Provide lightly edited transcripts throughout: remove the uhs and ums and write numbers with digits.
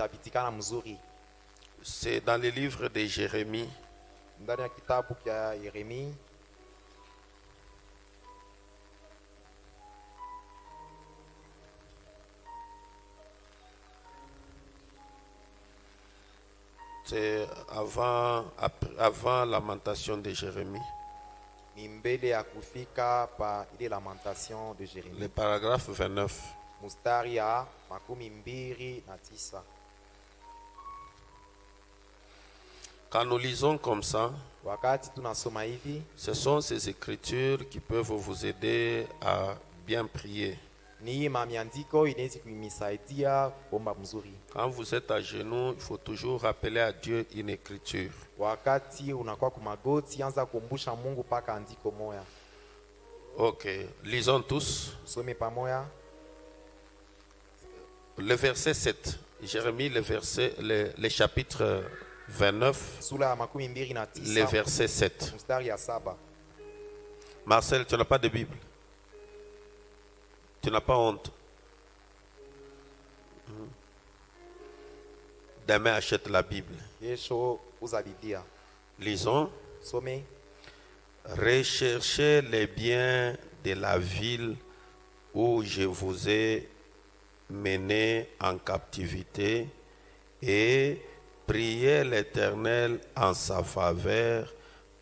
itapitikana mzuri. C'est dans le livre de Jérémie. Ndani ya kitabu cha Yeremia C'est avant lamentation de Jérémie. ni mbele ya kufika pa ile lamentation de Le Jérémie. paragraphe 29. Mustari ya 29. Quand nous lisons comme ça, Wakati tunasoma hivi, ce sont ces écritures qui peuvent vous aider à bien prier. ni mamiandiko inaweza kumisaidia kuomba mzuri. Quand vous êtes à genoux, il faut toujours rappeler à Dieu une écriture. Wakati unakuwa kumagoti, anza kukumbusha Mungu paka andiko moya. Ok, lisons tous. Usome pamoja. Le verset 7. Jérémie, le chapitre 29, Sura ya 29. le verset 7. Mstari ya 7. Marcel, tu n'as pas de Bible. Tu n'as pas honte. Demain, achète la Bible. Yesho uza Biblia. Lisons. Some. Recherchez les biens de la ville où je vous ai mené en captivité et priez l'Éternel en sa faveur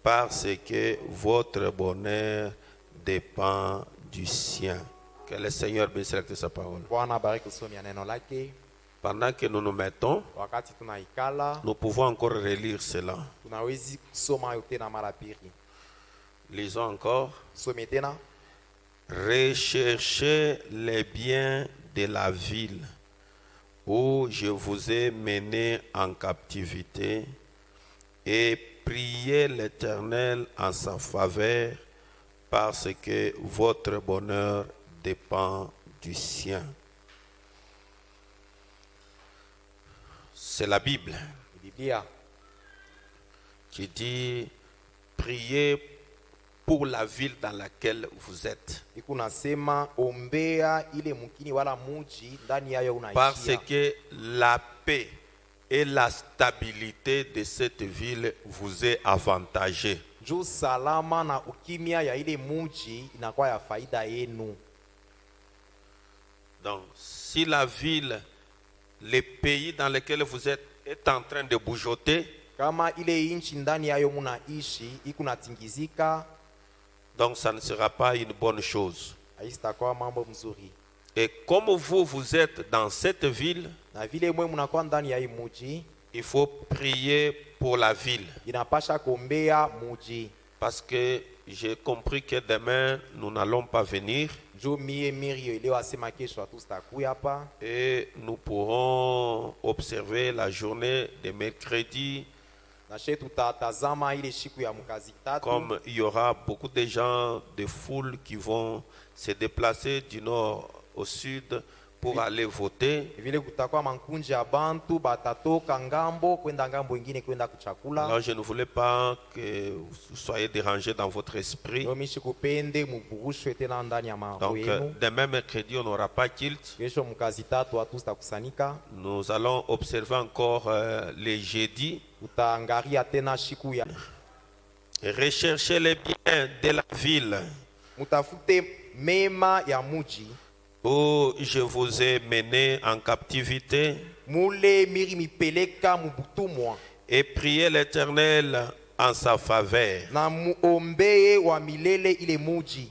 parce que votre bonheur dépend du sien. Que le Seigneur bénisse sa parole. Bwana bariki usomi ya neno lake. Pendant que nous nous mettons, Wakati tunaikala, nous pouvons encore relire cela. tunawezi kusoma yote na mara pili. Lisons encore. Some tena. Recherchez les biens de la ville où je vous ai mené en captivité et priez l'Éternel en sa faveur parce que votre bonheur dépend du sien. C'est la Bible Biblia qui dit priez pour la ville dans laquelle vous êtes. iko nasema ombea ile mukini wala muji ndani yayo Parce unaishia. que la paix et la stabilité de cette ville vous est avantagée. Juu salama na ukimya ya ile muji inakuwa ya faida yenu. Donc, si la ville, le pays dans lequel vous êtes est en train de bougeoter, Kama ile inchi ndani yayo munaishi iko natingizika, donc ça ne sera pas une bonne chose. haitakuwa mambo mzuri. Et comme vous êtes dans cette ville, Na vile mwe munakuwa ndani ya hii muji, il faut prier pour la ville. inapasha kuombea muji. Parce que j'ai compris que demain, nous n'allons pas venir. Juu mie mirio ileo asema kesho hatustakuya hapa. Et nous pourrons observer la journée de mercredi. Na she tutatazama ile siku ya mkazi tatu. Comme il y aura beaucoup de gens, de foules qui vont se déplacer du nord au sud pour aller voter. Vile kutakuwa mankunji ya bantu batatoka ngambo kwenda ngambo ingine kwenda kuchakula. Alors je ne voulais pas que vous soyez dérangés dans votre esprit. Yo mishi kupende muburushwe tena ndani ya Donc mambo yenu. demain mercredi, on n'aura pas kilt. Kesho mkazi tatu hatustakusanika. Nous allons observer encore les jeudis. Utaangalia tena siku ya Recherchez les biens de la ville mutafute mema ya muji. où je vous ai mené en captivité Mule miri mipeleka mubutumwa. et priez l'Éternel en sa faveur. Na muombee wa milele ile muji.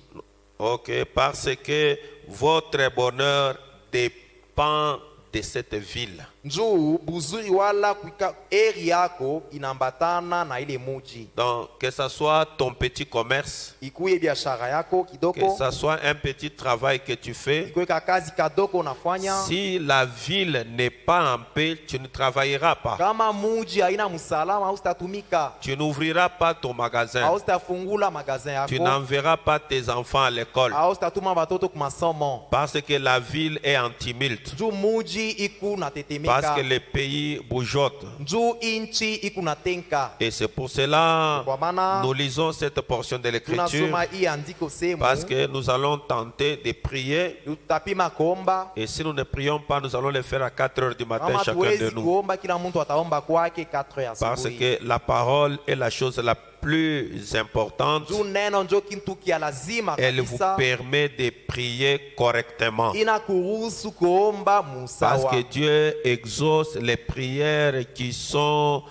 Ok, parce que votre bonheur dépend de cette ville. Njuu buzuri wala kuika eri yako inambatana na ile muji. Donc, que ce soit ton petit commerce, Ikuye biashara yako que kidogo, ce soit un petit travail que tu fais, ikuwe kazi kadogo unafanya. si la ville n'est pas en paix, tu ne travailleras pas. Kama muji haina msalama, hautatumika, Tu n'ouvriras pas ton magasin. hautafungula magazin Tu yako, n'enverras pas tes enfants à l'école. hautatuma watoto kwa masomo. Parce que la ville est en tumulte. Juu muji muji iku na parce tetemeka. que le pays bougeotte. Nju inchi iku na tenka. Et c'est pour cela Kwa maana nous lisons cette portion de l'écriture, tunasoma hii andiko sehemu. parce que nous allons tenter de prier. Tutapima kuomba. Et si nous ne prions pas, nous allons le faire à 4 heures du matin Kama chacun de tuwezi nous. kuomba, kila mtu ataomba kwake 4 ya Parce asubuhi. que la parole est la chose la plus importante. Juu neno njo kintu kia lazima Elle vous kabisa. permet de prier correctement. Inakuruhusu kuomba Parce musawa. que Dieu exauce les prières qui sont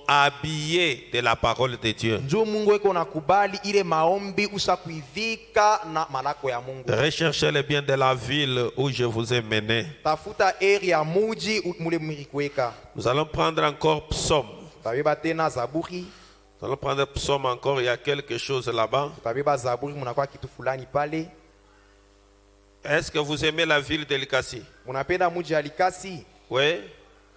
habillées de la parole de Dieu. Njoo Mungu eko nakubali ile maombi ushakuivika na malako ya Mungu. Recherchez le bien de la ville où je vous ai mené. Tafuta eri ya muji mule mlikuweka. Nous allons prendre encore Psaume. Tabeba tena Zaburi. Nous allons prendre Psaume encore. Il y a quelque chose là-bas. Tabeba Zaburi, munakuwa kitu fulani pale. Est-ce que vous aimez la ville de Likasi? Munapenda muji ya Likasi? Oui.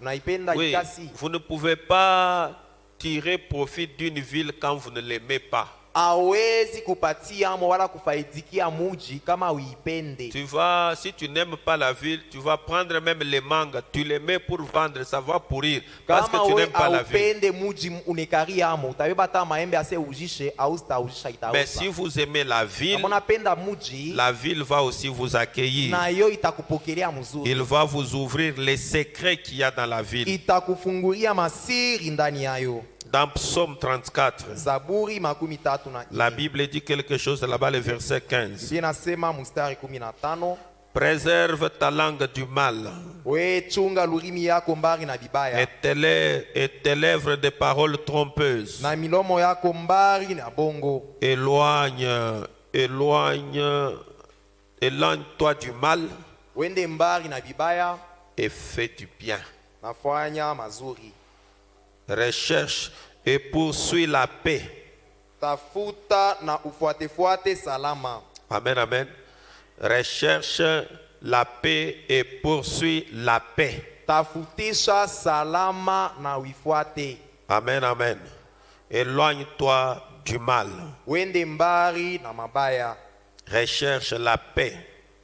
Unaipenda Oui. Likasi? Vous ne pouvez pas tirer profit d'une ville quand vous ne l'aimez pas. Hawezi kupatia amo wala kufaidikia muji kama uipende. Tu vas, si tu n'aimes pas la ville, tu vas prendre même les mangues, tu les mets pour vendre, ça va pourrir. Parce que tu n'aimes pas la ville. Upende muji unekari amo, utabeba ta maembe ase ujishe au utaujisha itaoza. Mais si vous aimez la ville va aussi vous accueillir. Na yo itakupokelea mzuri. Il va vous ouvrir les secrets qu'il y a dans la ville. Itakufungulia masiri ndani yayo. Dans Psaume 34, Zaburi makumi tatu na la Bible dit quelque chose là-bas, le verset 15. Biblia inasema mstari 15, Préserve ta langue du mal we chunga lurimi yako mbari na bibaya, et tes lèvres de paroles trompeuses. na milomo yako mbari na bongo. Éloigne-toi du mal Wende mbari na bibaya, et fais du bien. nafanya mazuri. Recherche et poursuis la paix. Tafuta na ufuatefuate salama. Amen, amen. Recherche la paix et poursuis la paix. Tafutisha salama na uifuate. Amen, amen. Éloigne-toi du mal. Wende mbari na mabaya. Recherche la paix.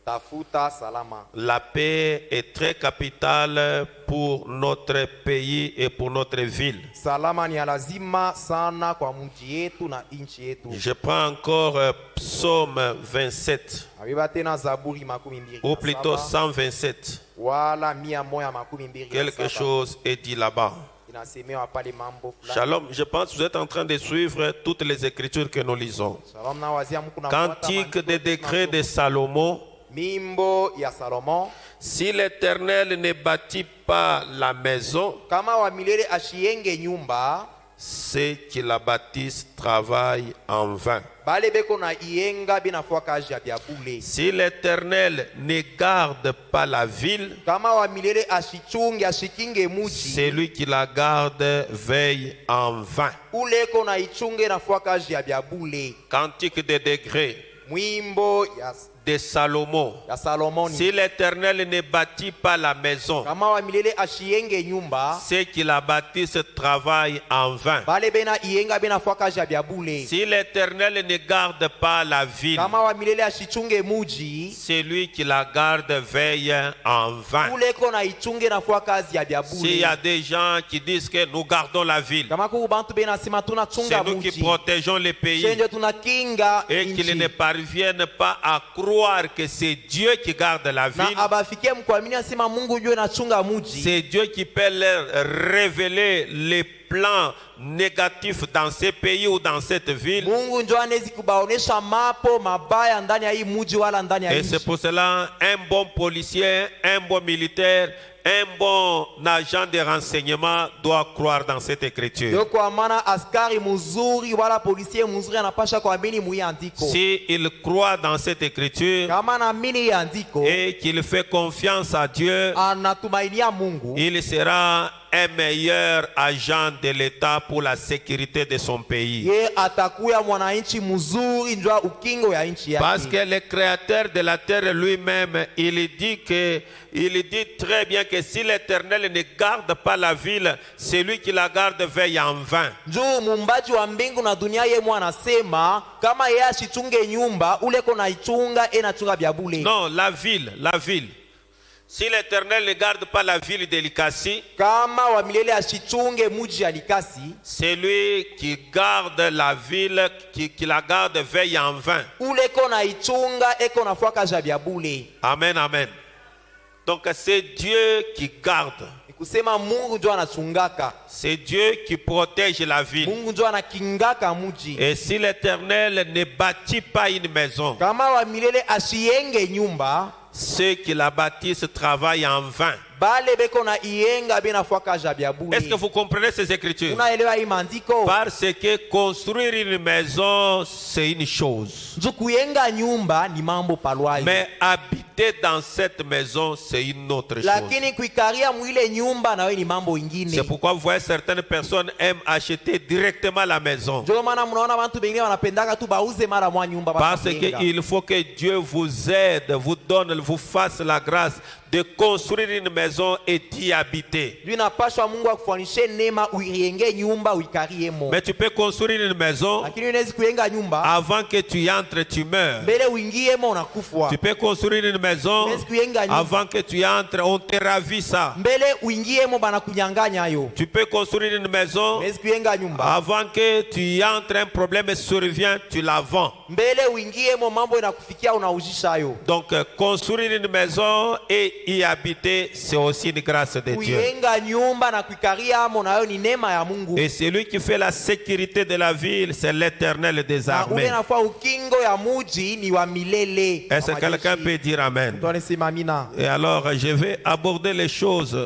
Tafuta salama. La paix est très capitale pour notre pays et pour notre ville. Salama ni lazima sana kwa mji yetu na inchi yetu. Je prends encore Psaume 27. Abiba tena Zaburi makumi mbili. Ou plutôt 127. Wala 127. Quelque chose est dit là-bas. Inasemewa pale mambo fulani. Shalom, je pense que vous êtes en train de suivre toutes les écritures que nous lisons. Shalom na wazia mku na Cantique des décrets de Salomon. Mimbo ya Salomon. Si l'Éternel ne bâtit pas la maison, Kama wa milele ashienge nyumba, ceux qui la bâtissent travaillent en vain. bale beko na ienga binafua kazi ya biabule. Si l'Éternel ne garde pas la ville, Kama wa milele ashichunge ashikinge muji, celui qui la garde veille en vain. uleko na ichunge nafua kazi ya biabule. Cantique des décrets Mwimbo de Salomon. ya Salomoni. Si l'Éternel ne bâtit pas la maison, Kama wa milele ashienge nyumba, ceux qui la bâtissent travaillent en vain. bale bena ienga binafua kazi ya biabule. Si l'Éternel ne garde pas la ville, Kama wa milele ashichunge muji, celui qui la garde veille en vain. uleko na ichunge nafua kazi ya biabule. S'il y a des gens qui disent que nous gardons la ville, Kama ku bantu bena sima c'est tunachunga nous qui muji, protégeons le pays, chenje tunakinga et qu'ils ne inchi. parviennent pas à croire que c'est Dieu qui garde la Na ville, abafikie mkuamini asema Mungu ndio anachunga muji. c'est Dieu qui peut leur révéler les plans négatifs dans ces pays ou dans cette ville. Mungu ndio anaweza kubaonesha mapo mabaya ndani ya hii muji wala ndani ya Et nchi. c'est pour cela un bon policier, un bon militaire, un bon agent de renseignement doit croire dans cette écriture. Ndio kwa maana askari mzuri wala polisie mzuri anapasha kuamini mu andiko. Si il croit dans cette écriture Kama anaamini andiko, et qu'il fait confiance à Dieu, anatumainia Mungu, il sera un meilleur agent de l'État pour la sécurité de son pays. ye atakuya mwananchi mzuri ndio ukingo ya nchi yake. Parce que le créateur de la terre lui-même, il dit très bien que si l'Éternel ne garde pas la ville, celui qui la garde veille en vain. Njoo muumbaji wa mbingu na dunia, ye mwana anasema kama yeye asichunge nyumba ule kona ichunga ena chunga bya bule. Non, la ville. Si l'Éternel ne garde pas la ville de Likasi, kama wa milele ashichunge muji ya Likasi, c'est lui qui garde la ville, qui la garde veille en vain. ule kona ichunga eko na fwaka jabia bule. Amen, amen. Donc c'est Dieu qui garde. Kusema Mungu ndio anachungaka. C'est Dieu qui protège la ville. Mungu ndio anakingaka muji. Et si l'Éternel ne bâtit pas une maison, Kama wa milele ashienge nyumba, ceux qui la bâtissent travaillent en vain. bale beko na iyenga bena fwaka jabia bule. Est-ce que vous comprenez ces écritures? Unaelewa hii maandiko? Parce que construire une maison, c'est une chose. Njo kuyenga nyumba ni mambo palwayo. Mais habiter dans cette maison, c'est une autre chose. Lakini kuikaria mwile nyumba nawe ni mambo ingine. C'est pourquoi vous voyez certaines personnes aiment acheter directement la maison. Ndio maana mnaona watu wengine wanapendaka tu bauze mara mwa nyumba Parce qu'il faut que Dieu vous aide, vous donne, vous fasse la grâce de construire une maison et d'y habiter. Inapaswa Mungu akufanishe neema uienge nyumba uikarie mo. Mais tu peux construire une maison, Lakini unaweza kuyenga nyumba avant que tu y entres, tu meurs. mbele uingie mo unakufwa. Tu peux construire une maison, avant que tu y entres, on te ravit ça. Mbele uingie mo bana kunyanganya yo. Tu peux construire une maison, Unaweza kuyenga nyumba avant que tu y entres, un problème survient, tu la vends. mbele uingie mo mambo inakufikia unaujisha yo. Donc construire une maison et y habiter, c'est aussi une grâce de Dieu. Kuyenga nyumba na kuikaria mo nayo ni neema ya Mungu. Et celui qui fait la sécurité de la ville, c'est l'Éternel des Na ule armées. nafua ukingo ya muji ni wa milele. Est-ce que quelqu'un peut dire Amen? Tunanisema amina. Et alors, je vais aborder les choses,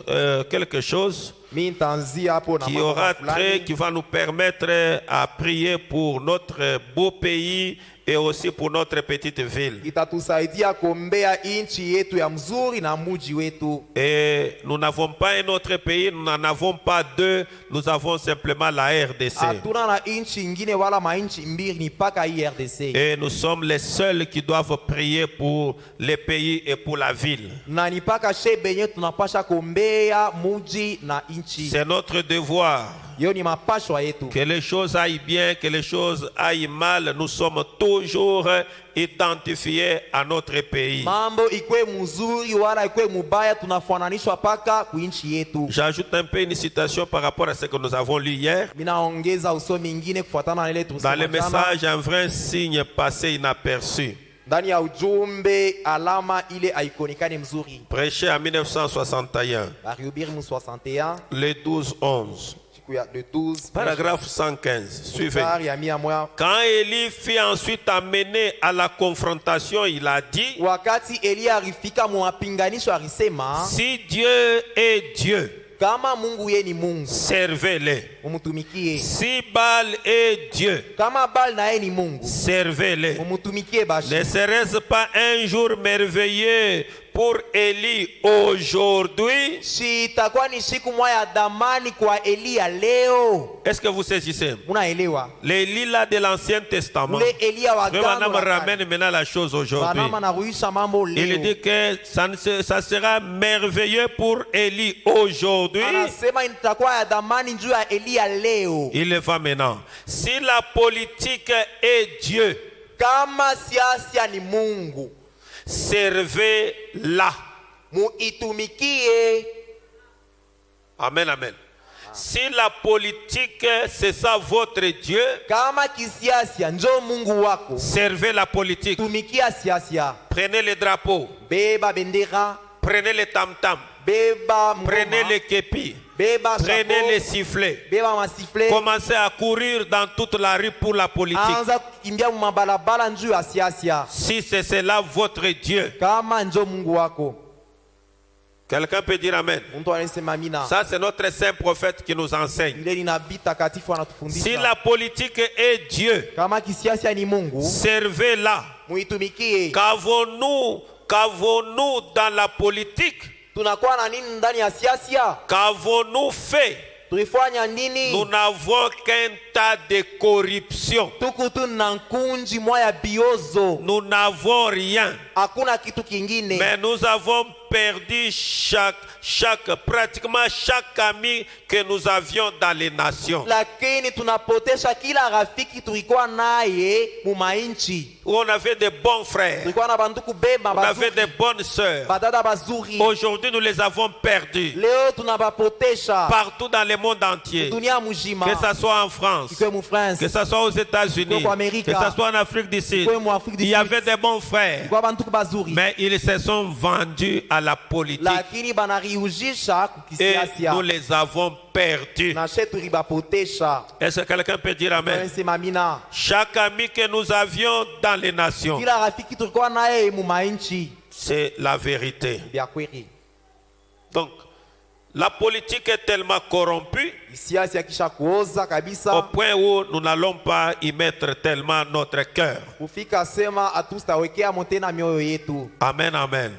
quelque chose Mimi nitaanzia hapo na qui mambo aura fulani. qui va nous permettre à prier pour notre beau pays et aussi pour notre petite ville. Itatusaidia kuombea inchi yetu ya mzuri na muji wetu. Et nous n'avons pas un autre pays, nous n'en avons pas deux, nous avons simplement la RDC. Hatuna na inchi ingine wala mainchi mbili ni paka hii RDC. Et nous sommes les seuls qui doivent prier pour les pays et pour la ville. Na ni paka shebenye tunapasha kuombea muji na inchi. C'est notre devoir. Yo ni mapashwa yetu. Que les choses aillent bien, que les choses aillent mal, nous sommes toujours identifiés à notre pays. Mambo ikwe mzuri wala ikwe mubaya tunafananishwa paka ku inchi yetu. J'ajoute un peu une citation par rapport à ce que nous avons lu hier. Minaongeza usomi ingine kufuatana na ile Dans tulisoma le jana. message, un vrai signe passé inaperçu. Ndani ya ujumbe alama ile haikonikani mzuri. Prêché en 1961, Barihubiri mu 61 le 12-11. siku ya le 12 Paragraphe 115. Suivez. mstari ya 100. Quand Élie fut ensuite amené à la confrontation, il a dit, Wakati Elia alifika mwapinganisho alisema, si Dieu est Dieu, kama Mungu ye ni Mungu servez-le. mumutumikie. Si Baal est Dieu, Kama Baal na ye ni Mungu servez-le. mumutumikie bashi. Ne serait-ce pas un jour merveilleux pour Élie aujourd'hui? Si itakuwa ni siku moja ya damani kwa Elia leo. Est-ce que vous saisissez? Unaelewa? L'Élie là de l'Ancien Testament. Ule Elia wa Vraiment, Agano me la Kale. ramène maintenant la chose aujourd'hui. Banama na ruisha mambo Il leo. dit que ça sera merveilleux pour Élie aujourd'hui. Anasema itakuwa ya damani juu ya Elia leo. Il va maintenant. Si la politique est Dieu, Kama siasa ni Mungu, servez-la. muitumikie. Amen, amen. Si la politique, c'est ça votre Dieu, Kama kisiasa njo Mungu wako, servez la politique. tumikia siasa. Prenez les drapeaux, Beba bendera, prenez les tam-tams, beba prenez ngoma, les képis, beba prenez chapeau, les sifflets. beba masifle. Commencez à courir dans toute la rue pour la politique. Anza kukimbia mumabalabala njuu ya siasa. Si c'est cela votre Dieu, Kama njo Mungu wako. quelqu'un peut dire Amen. Mtu anasema amina. Ça, c'est notre saint prophète qui nous enseigne. Ile ni nabii takatifu Si anatufundisha. la politique est Dieu, Kama kisiasa ni Mungu, servez-la. muitumikie. Qu'avons-nous dans la politique? Tunakuwa na nini ndani ya siasa? Qu'avons-nous fait? Tulifanya nini? Nous n'avons qu'un tas de corruption. Tuku tu na nkunji moya biozo. Nous n'avons rien. Hakuna kitu kingine. Mais nous avons perdu pratiquement chaque ami que nous avions dans les nations. lakini tunapotesha kila rafiki tulikuwa naye mumainchi. Où on avait de bons frères, Tulikuwa na banduku bema on avait bazuri, de bonnes sœurs. badada bazuri. Aujourd'hui, nous les avons perdus Leo tunabapotesha partout dans le monde entier. dunia mujima, Que ce soit en France, ikwe mu France, que ce soit aux États-Unis, Kwa Amerika, que ce soit en Afrique du Sud. ikwe mu Afrique du Il y Sud. avait de bons frères, Kwa banduku bazuri, mais ils se sont vendus à la politique lakini banariujisha et kukisiasia nous les avons perdus. na shetu ribapotesha. Est-ce que quelqu'un peut dire Amen? Sema mina, Chaque ami que nous avions dans les nations, kila rafiki tulikuwa naye mumainchi c'est la vérité. bya kweli. Donc, la politique est tellement corrompue Siasa kisha kuoza au kabisa point où nous n'allons pas y mettre tellement notre cœur. kufika sema atustawekea motena mioyo yetu. Amen, amen.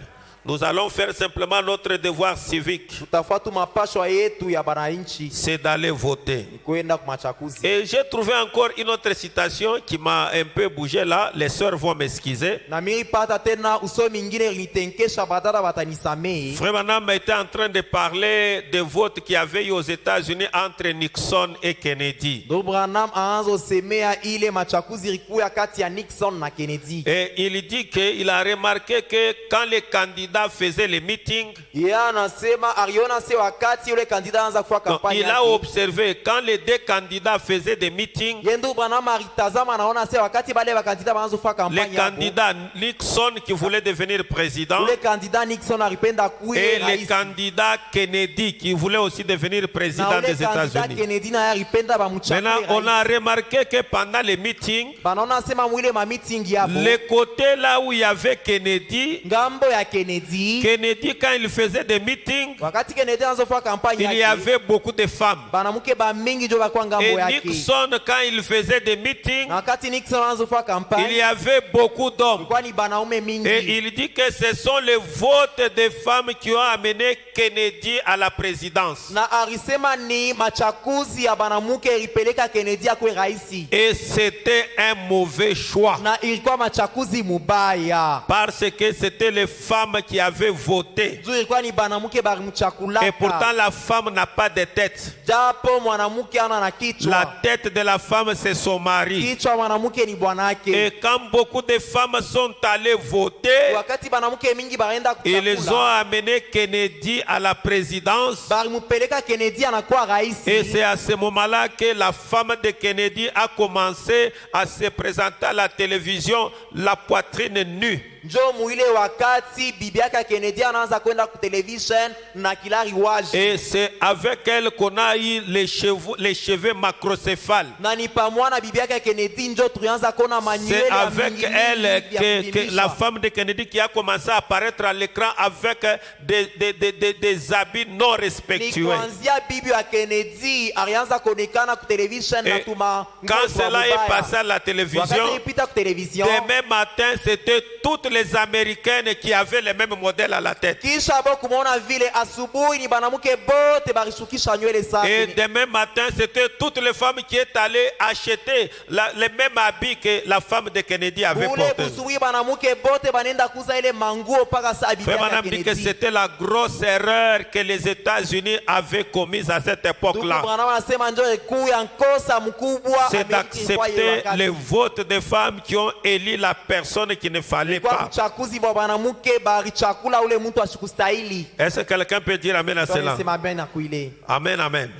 Nous allons faire simplement notre devoir civique, Tutafuata mapashwa yetu ya bananchi c'est d'aller voter. ni kwenda kumachakuzi. Et j'ai trouvé encore une autre citation qui m'a un peu bougé là. Les sœurs vont m'excuser. Na mimi pata tena usomi ingine nitenkesha badala batanisamee. Frère Branham était en train de parler des votes qu'il y avait eu aux États-Unis entre Nixon et Kennedy. Ndugu Branham aanzo semea ile machakuzi ilikuwa kati ya Nixon na Kennedy. Et il dit qu'il a remarqué que quand les candidats faisaient les meetings, Yeye anasema aliona se wakati yule kandida anza kufanya donc, kampanya il a yake. observé quand les deux candidats faisaient des meetings, Yeye ndugu Branham alitazama anaona se wakati bale bakandida baanza kufanya les kampanya yao. candidats Nixon qui voulait devenir président Yule kandida Nixon alipenda kuwe et les rais. candidats Kennedy qui voulaient aussi devenir Na président ule des kandida États-Unis. Kennedy naye alipenda bamuchakue Maintenant, on rais. a remarqué que pendant les meetings, Banaona sema mwile ma meeting yabo. le côté là où il y avait Kennedy, Ngambo ya Kennedy. Kennedy quand il faisait des meetings, Wakati Kennedy anza kufanya kampanya il y avait beaucoup de femmes. banamuke ba mingi ndio bakwa ngambo Et yake. Nixon quand il faisait des meetings, Na wakati Nixon anza kufanya il y kampanya avait beaucoup d'hommes. kwani banaume mingi. Et il dit que ce sont les votes des femmes qui ont amené Kennedy à la présidence. Na alisema ni machakuzi ya banamuke ilipeleka Kennedy akwe raisi. Et c'était un mauvais choix. Na ilikuwa machakuzi mubaya. Parce que c'était les femmes qui avaient voté. Juu ilikuwa ni banamuke barimchakulaka. Et pourtant la femme n'a pas de tête. Japo mwanamuke ana na La kichwa. tête de la femme, c'est son mari. Kichwa mwanamuke ni bwanake. Et quand beaucoup de femmes sont allées voter, Wakati banamuke mingi baenda ils ont kuchakula. amené Kennedy à la présidence. Barimupeleka Kennedy anakuwa raisi. Et c'est à ce moment-là que la femme de Kennedy a commencé à se présenter à la télévision, la poitrine nue. Njo muile wakati bibi yake Kennedy anaanza kwenda ku television na kilari waji. Et c'est avec elle qu'on a eu les cheveux macrocéphales. Na ni pamoja na bibi yake Kennedy njo tulianza kuona C'est manywele ya avec mingi elle mingi ya que kupimisha. la femme de Kennedy qui a commencé à apparaître à l'écran avec des habits non Ni respectueux. kuanzia bibi wa Kennedy alianza kuonekana ku television na Et tuma. quand cela est passé à la télévision, wakati ipita ku television. demain matin, c'était toutes les Américaines qui avaient le même modèle à la tête. Kisha bo kumuona vile asubuhi ni banamuke bote barishukisha nywele Et safi. demain matin, c'était toutes les femmes qui étaient allées acheter les mêmes habits que la femme de Kennedy avait Ule portés. busubuhi banamuke bote banenda kuza ile manguo paka saa bibi Frère yake Branham dit que Kennedy. c'était la grosse erreur que les États-Unis avaient commise à cette Ndugu époque-là. Branham anasema njo kuu ya nkosa mkubwa C'est Amerika ilikuwa ile d'accepter wakati. les votes des femmes qui ont élu la personne qu'il ne fallait Kwa pas. uchaguzi wa banamuke barichakula ule mtu asikustahili. Est-ce que quelqu'un peut dire Amen à cela? Sema ben na kuile. Amen, amen.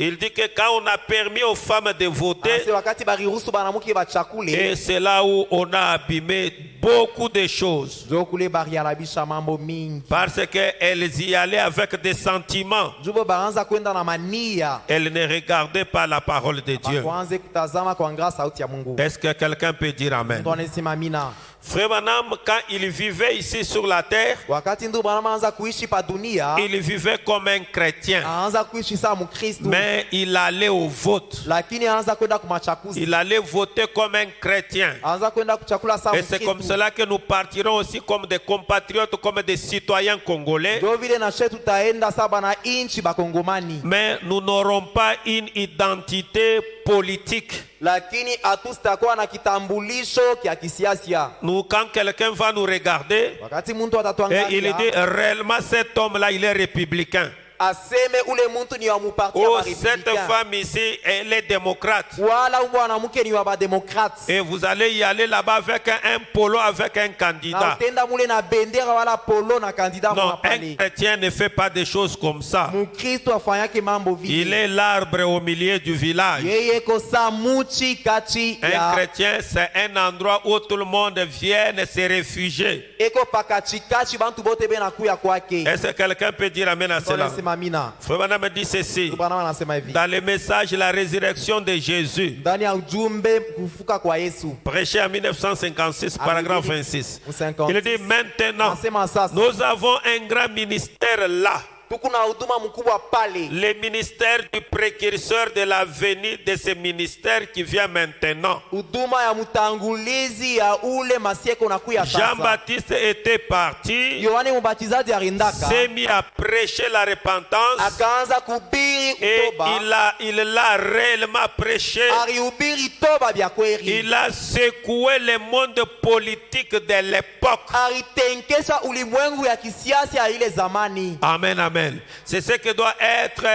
Il dit que quand on a permis aux femmes de voter, Anasema wakati bariruhusu banamuke bachakule. et c'est là où on a abîmé beaucoup de choses. Njo kule bariharabisha mambo mingi. Parce qu'elles y allaient avec des sentiments. Njubo baanza kwenda na mania. Elles ne regardaient pas la parole de Dieu. Kwanze kutazama kwa ngara sauti ya Mungu. Est-ce que quelqu'un peut dire Amen? Ndo anasema mina. Frère Branham, quand il vivait ici sur la terre, Wakati ndugu Branham anaanza kuishi pa dunia, il vivait comme un chrétien. anaanza kuishi saa Mkristo. Mais il allait au vote. Lakini anaanza kwenda kumachakuzi. Il allait voter comme un chrétien. Anaanza kwenda kuchakula saa Et c'est comme Mkristo. cela que nous partirons aussi comme des compatriotes, comme des citoyens congolais. Ndio vile na shetu tutaenda saba na inchi bakongomani. Mais nous n'aurons pas une identité politique. lakini hatusitakuwa na kitambulisho kya kisiasa. Nous, quand quelqu'un va nous regarder, Wakati mtu et il atatuangalia dit réellement cet homme-là, il est républicain. aseme ule mtu ni wa muparti ya Oh, cette Barepublicain, femme ici, elle est démocrate. wala mwanamke ni wa bademokrate, Et vous allez y aller là-bas avec un polo, avec un na candidat. utenda mule na bendera wala polo na kandida Non, mwa un pale. chrétien ne fait pas des choses comme ça. Mukristo afanyake mambo Il vile. est l'arbre au milieu du village. Yeye kosa muchi kati Un ya chrétien, c'est un endroit où tout le monde vient se réfugier. eko pakachikachi bantu bote bena kuya kwake. Est-ce que quelqu'un peut dire amen à cela? Nasema mina. Frère Branham me dit ceci. Bwana anasema hivi. Dans le message la résurrection de Jésus, Ndani ya ujumbe kufuka kwa Yesu. prêché en 1956, paragraphe 26. Il dit maintenant, Anasema sasa nous avons un grand ministère là. tuko na huduma mkubwa pale. Le ministère du précurseur de la venue de ce ministère qui vient maintenant. Huduma ya mtangulizi ya ule masieko nakuya sasa. Jean-Baptiste était parti, Yohane Mbatizaji arindaka s'est mis à prêcher la repentance akaanza kubiri et utoba. il l'a réellement prêché. Arihubiri toba bya kweli. Il a secoué le monde politique de l'époque. Aritenkesha ulimwengu ya kisiasa ya ile zamani. Amen, amen. C'est ce que doit être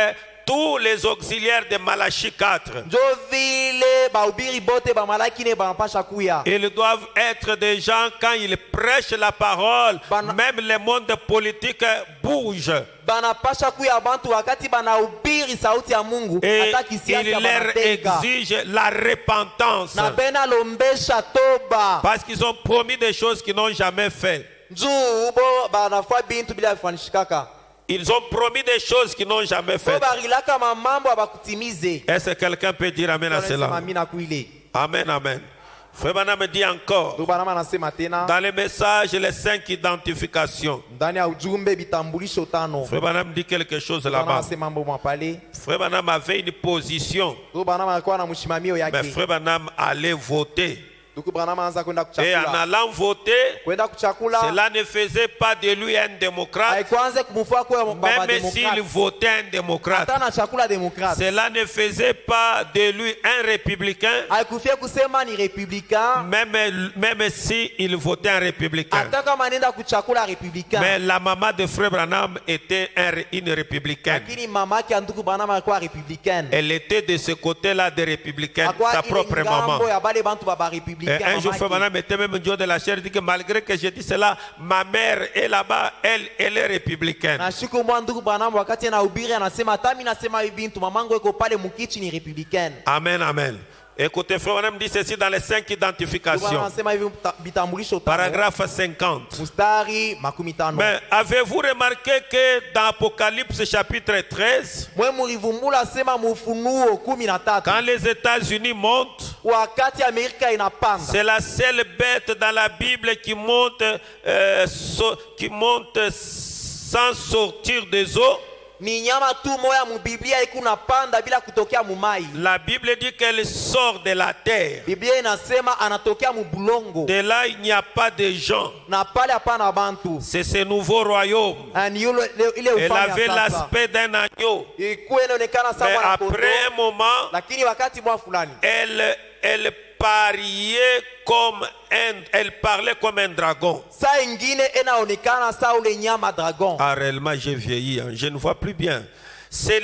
tous les auxiliaires de Malachie 4. Njo vile bahubiri bote ba malaki ne banapasha kuya. Ils doivent être des gens, quand ils prêchent la parole, même le monde politique bouge. Banapasha kuya bantu wakati banahubiri sauti ya Mungu Et hata il kisiasa leur banatenga. exige la repentance. Na bena lombesha toba. Parce qu'ils ont promis des choses qu'ils n'ont jamais fait. Njuu ubo banafua bintu bila vifanishikaka. Ils ont promis des choses qu'ils n'ont jamais Bo fait. barilaka mamambo abakutimize. Est-ce que quelqu'un peut dire amen à Tunasema cela? amina kuile. Amen, amen. Frère Branham me dit encore, Ndio Branham anasema tena dans le message, les 5 identifications. ndani ya ujumbe vitambulisho tano. Frère Branham dit quelque chose Branham là-bas. anasema mambo mapale. Frère Branham avait une position, Ndio Branham alikuwa na mshimamio mais yake. Frère Branham allait voter. Ndio Branham anaanza kwenda Et en kuchakula. allant voter, Kwenda kuchakula. cela ne faisait pas de lui un démocrate, Haikuanza kumfua kwa baba même s'il demokrate. votait un démocrate. Hata na chakula demokrate. Cela ne faisait pas de lui un républicain, Haikufia kusema ni republicain. même s'il votait un républicain. Hata kama nenda kuchakula republicain. Mais la maman de Frère Branham était une républicaine. Lakini mama yake ndugu Branham alikuwa republicaine. Elle était de ce côté-là des républicaines, Akwa sa ile propre maman. ngambo ya bale bantu baba republicain. Et un jour, Frère Branham était même Dieu de la chair, il dit que malgré que j'ai dit cela, ma mère est là-bas, elle est républicaine. Na siku mwa ndugu Branham wakati anahubiri anasema hata mimi nasema hivi bintu mamangu iko pale mkichi ni republicaine. Amen, amen. Écoutez, Frère Branham dit ceci dans les 5 identifications. Anasema hivi vitambulisho tano. Paragraphe 50. Mstari makumi tano. Mais avez-vous remarqué que dans Apocalypse chapitre 13, Mwe mulivumbula sema mufunuo 13. quand les États-Unis montent, Wakati Amerika inapanda. c'est la seule bête dans la Bible qui monte sans sortir des eaux. Ni nyama tu moya mu Biblia iko napanda bila kutokea mumai. La Bible dit qu'elle sort de la terre. Biblia inasema anatokea mu bulongo. De là, il n'y a pas de gens. Na pale hapana bantu. C'est ce nouveau royaume. Ani ile Elle ufalme avait ya sasa. l'aspect d'un agneau. Ilikuwa inaonekana Mais sawa na kondoo. après un moment, Lakini wakati mwa fulani elle parlait comme un dragon. saa ingine inaonekana saa ule nyama dragon. Ah, réellement, j'ai vieilli. Hein. Je ne vois plus bien. C'est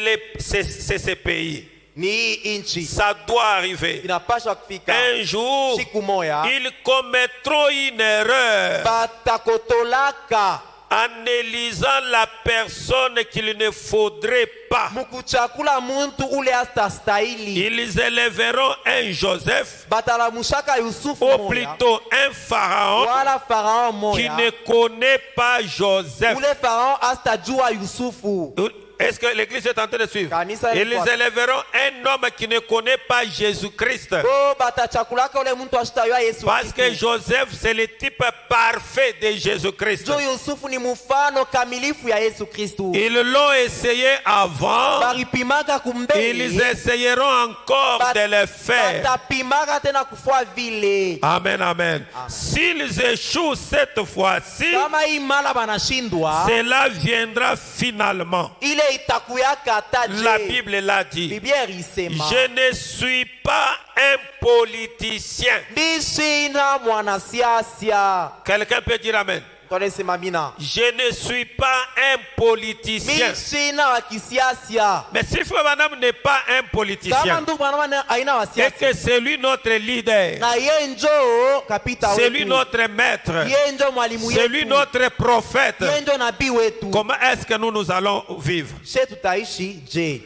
ce pays. Ni hii inchi Ça doit arriver. inapaswa kufika Un jour, siku moya ils commettront une erreur batakotolaka en élisant la personne qu'il ne faudrait pas. mukuchakula muntu ule astastahili. Ils élèveront un Joseph, Batalamushaka Yusufu ou moya plutôt un Pharaon, wala Farao qui moya ne connaît pas Joseph. ule Farao astajua Yusufu. Est-ce que l'église est en train de suivre? Kanisa Ils ilifuata. élèveront un homme qui ne connaît pas Jésus-Christ. Bo batachakulaka ule muntu astajua Yesu Parce que Kristo. Joseph, c'est le type parfait de Jésus-Christ. Jo Yusufu ni mfano kamilifu ya Yesu Kristo. Ils l'ont essayé avant. avant, baripimaka ils kumbele essayeront encore de le faire. batapimaka tena kufua vile. Amen, amen. S'ils échouent cette fois-ci, Kama hii mala banashindwa, cela viendra finalement. ile itakuyaka La taje. Bible l'a dit. Biblia ilisema Je ne suis pas un politicien. ndisina mwanasiasa. Quelqu'un peut dire amen. Tonesema mina Je ne suis pas un politicien. misina wa kisiasa. Mais si Frère Branham n'est pas un Kama politicien, ndugu Branham aina wa et siasa, que c'est lui notre leader, na ye njo kapita c'est lui wetu, notre maître, ye njo mwalimu c'est lui yetu, notre prophète, ye njo nabii wetu. comment est-ce que nous allons vivre? She tutaishi je?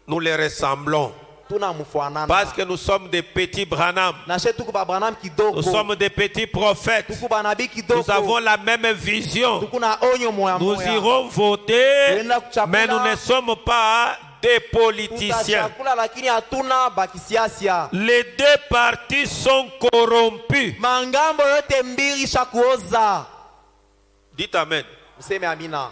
Nous les ressemblons Tunamfanana parce que nous sommes des petits Branham, na she tuku ba Branham nous kidogo, sommes des petits prophètes, tuku ba nabii nous avons kidogo, la même vision, tuku na onyo moya nous moya. irons voter, Tuenda kuchakula, mais nous ne sommes pas des politiciens. tutachakula lakini hatuna bakisiasa. Les deux partis sont corrompus. Mangambo yote mbili shakuoza. Dites amen. Mseme amina.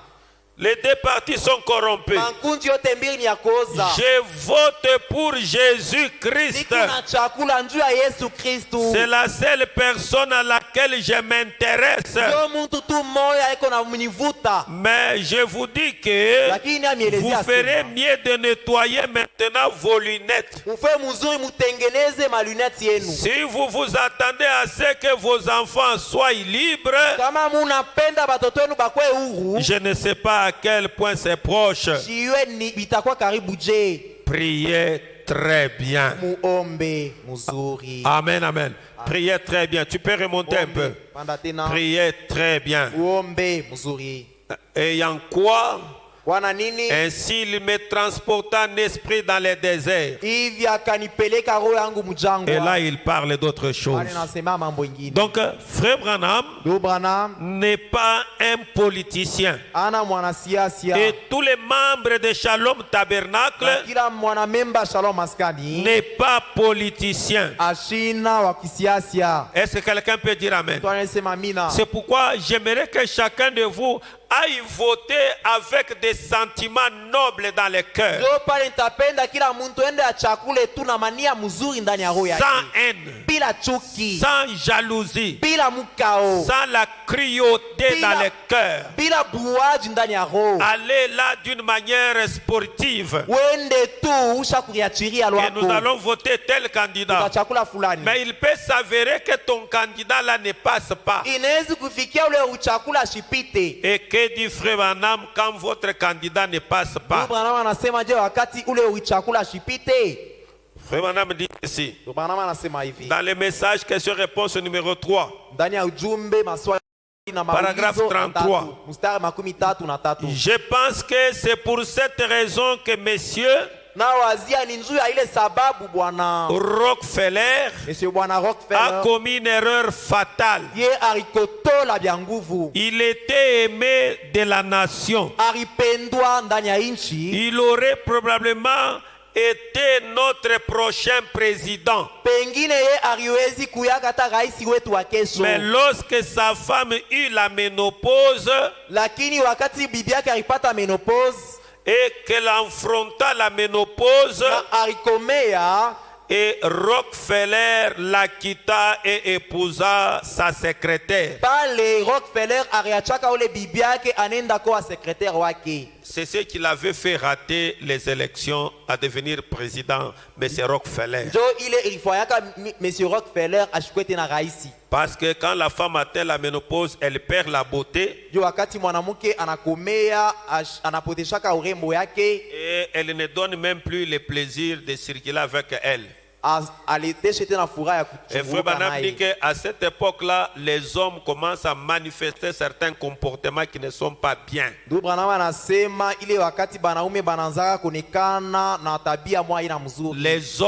Les deux partis sont corrompus. Mankunji yote mbili ni ya kuoza. Je vote pour Jésus-Christ. Niku na chakula njuu ya Yesu Kristu. C'est la seule personne à laquelle je m'intéresse. Yo muntu tu moya eko na mnivuta. Mais je vous dis que Lakini vous amielezea ferez sema, mieux de nettoyer maintenant vos lunettes. mufe mzuri mutengeneze maluneti yenu. Si vous vous attendez à ce que vos enfants soient libres, Kama munapenda batoto wenu bakwe huru, je ne sais pas à quel point c'est proche. shiwe ni bitakuwa karibu je. Priez très bien. Muombe mzuri. Amen, amen. Priez très bien. Tu peux remonter un peu. Panda tena. Priez très bien. Uombe mzuri. Ayant quoi? Wana nini? Ainsi il me transporta en esprit dans les déserts. Hivi akanipeleka roho yangu mjangwa. Et là il parle d'autre chose. Pale nasema mambo ingine. Donc Frère Branham Ndugu Branham n'est pas un politicien. ana mwanasiasa. Et tous les membres de Shalom Na Tabernacle kila mwanamemba Shalom Maskani n'est pas politicien. ashina wa kisiasa. Est-ce que quelqu'un peut dire amen? Tunasema mina. C'est pourquoi j'aimerais que chacun de vous aille voter avec des sentiments nobles dans le cœur, Ndio pale nitapenda kila mtu ende achakule tu na mania mzuri ndani ya roho yake. sans haine, Bila chuki, sans jalousie, bila mukao, sans la cruauté Bila- dans le cœur. bila buaji ndani ya roho. Allez là d'une manière sportive Wende tu usha kuriachiria et nous lwako. allons voter tel candidat. Utachakula fulani. Mais il peut s'avérer que ton candidat là ne passe pas. Inaweza kufikia ule uchakula shipite. Et que dit Frère Branham quand votre candidat ne passe pas? Ndugu Branham anasema je wakati ule uchakula shipite? Frère Branham dit ici, Ndugu Branham anasema hivi. dans le message question-réponse numéro 3, Ndani ya ujumbe maswali na Paragraphe maulizo 33. matatu. Mstari 13. je pense que c'est pour cette raison que messieurs Na wazia ni nzuri ya ile sababu bwana Rockefeller Monsieur bwana a Rockefeller commis une erreur fatale. ye arikotola bya nguvu. Il était aimé de la nation. Aripendwa ndani ya nchi. Il aurait probablement été notre prochain président. Pengine ye ariwezi kuyaka hata rais wetu wa kesho. Mais lorsque sa femme eut la ménopause Lakini wakati bibi yake alipata menopause et qu'elle affronta la ménopause, na alikomea, et Rockefeller la quitta et épousa sa secrétaire. pale Rockefeller ariachaka ule bibi yake anenda kwa secrétaire wake. C'est ce qu'il avait fait rater les élections à devenir président, M. Rockefeller. Jo ile ilifanyaka Monsieur Rockefeller ashikwete na raisi. Parce que quand la femme atteint la ménopause, elle perd la beauté Jo wakati mwanamke anakomea anapoteshaka urembo yake, et elle ne donne même plus le plaisir de circuler avec elle. aliteshe tena furaha ya Et Frère kuchunguka Branham dit naye. qu'à cette époque-là, les hommes commencent à manifester certains comportements qui ne sont pas bien. Ndugu Branham anasema ile wakati banaume bananzaka kuonekana na tabia moja ina mzuri. Les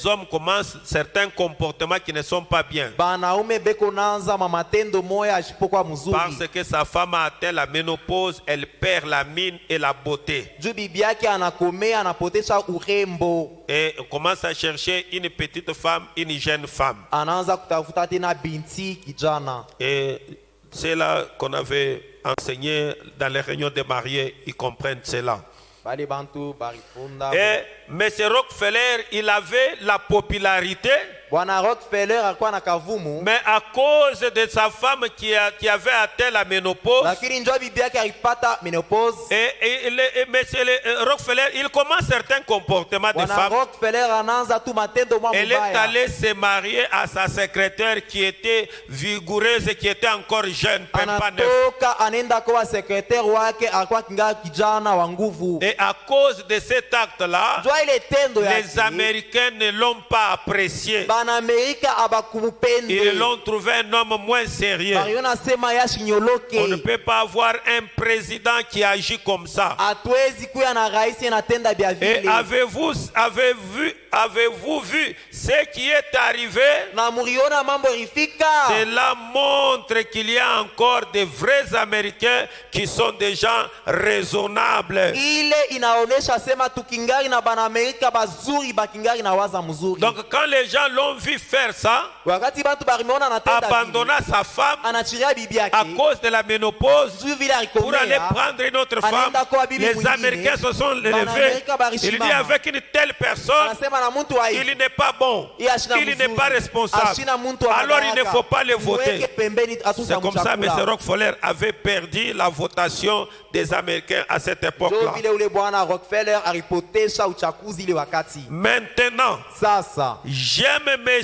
hommes commencent certains comportements qui ne sont pas bien. Banaume beko nanza matendo moya ashipokuwa mzuri. Parce que sa femme a atteint la ménopause, elle perd la mine et la beauté. Juu bibi yake anakomea anapotesha urembo. Et on commence à chercher une petite femme, une jeune femme. Anaanza kutafuta tena binti kijana. Et c'est là qu'on avait enseigné dans les réunions des mariés, ils comprennent cela. bale bantu barifunda. Et M. Rockefeller, il avait la popularité, Bwana Rockefeller alikuwa na kavumu, mais à cause de sa femme qui avait atteint la ménopause, lakini njoo bibi yake alipata menopause. M. Rockefeller, il commence certains comportements de Bwana femme. Rockefeller anaanza tu matendo mwa Elle est mubaya. allée se marier à sa secrétaire qui était vigoureuse, qui était encore jeune, pempa neuf. Anatoka anaenda kwa secrétaire wake alikuwa kinga kijana wa nguvu. Et à cause de cet acte-là, Njoo ile tendo yake, les Américains ne l'ont pas apprécié. Banamerika abakumupende. Ils l'ont trouvé un homme moins sérieux. Bariona sema ya shinyoloke. On ne peut pas avoir un président qui agit comme ça. Atwezi kuya na rais anatenda bia Et vile. avez-vous vu ce qui est arrivé? Na muriona mambo rifika. Cela montre qu'il y a encore de vrais Américains qui sont des gens raisonnables. Ile inaonesha sema tukingari na Banamerika bazuri bakingari na waza mzuri. Donc quand les gens l'ont vu faire ça, Wakati bantu barimeona anatenda abandonnant sa femme anachiria bibi yake. à cause de la ménopause, Zui vile pour aller alikomea. prendre une autre femme, les Américains se sont levés. Il dit avec une telle personne, Anasema na muntu wa il n'est pas bon, Yeye ashina il n'est mzuri. pas responsable. Ashina muntu wa Alors il ne madaraka. faut pas le voter. Mweke pembeni C'est atusa comme ça que M. mchakula. Rockefeller avait perdu la votation des Américains à cette Ndio époque-là. vile ule bwana Rockefeller alipotesha uchaguzi ile wakati. Maintenant, Sasa j'aime M.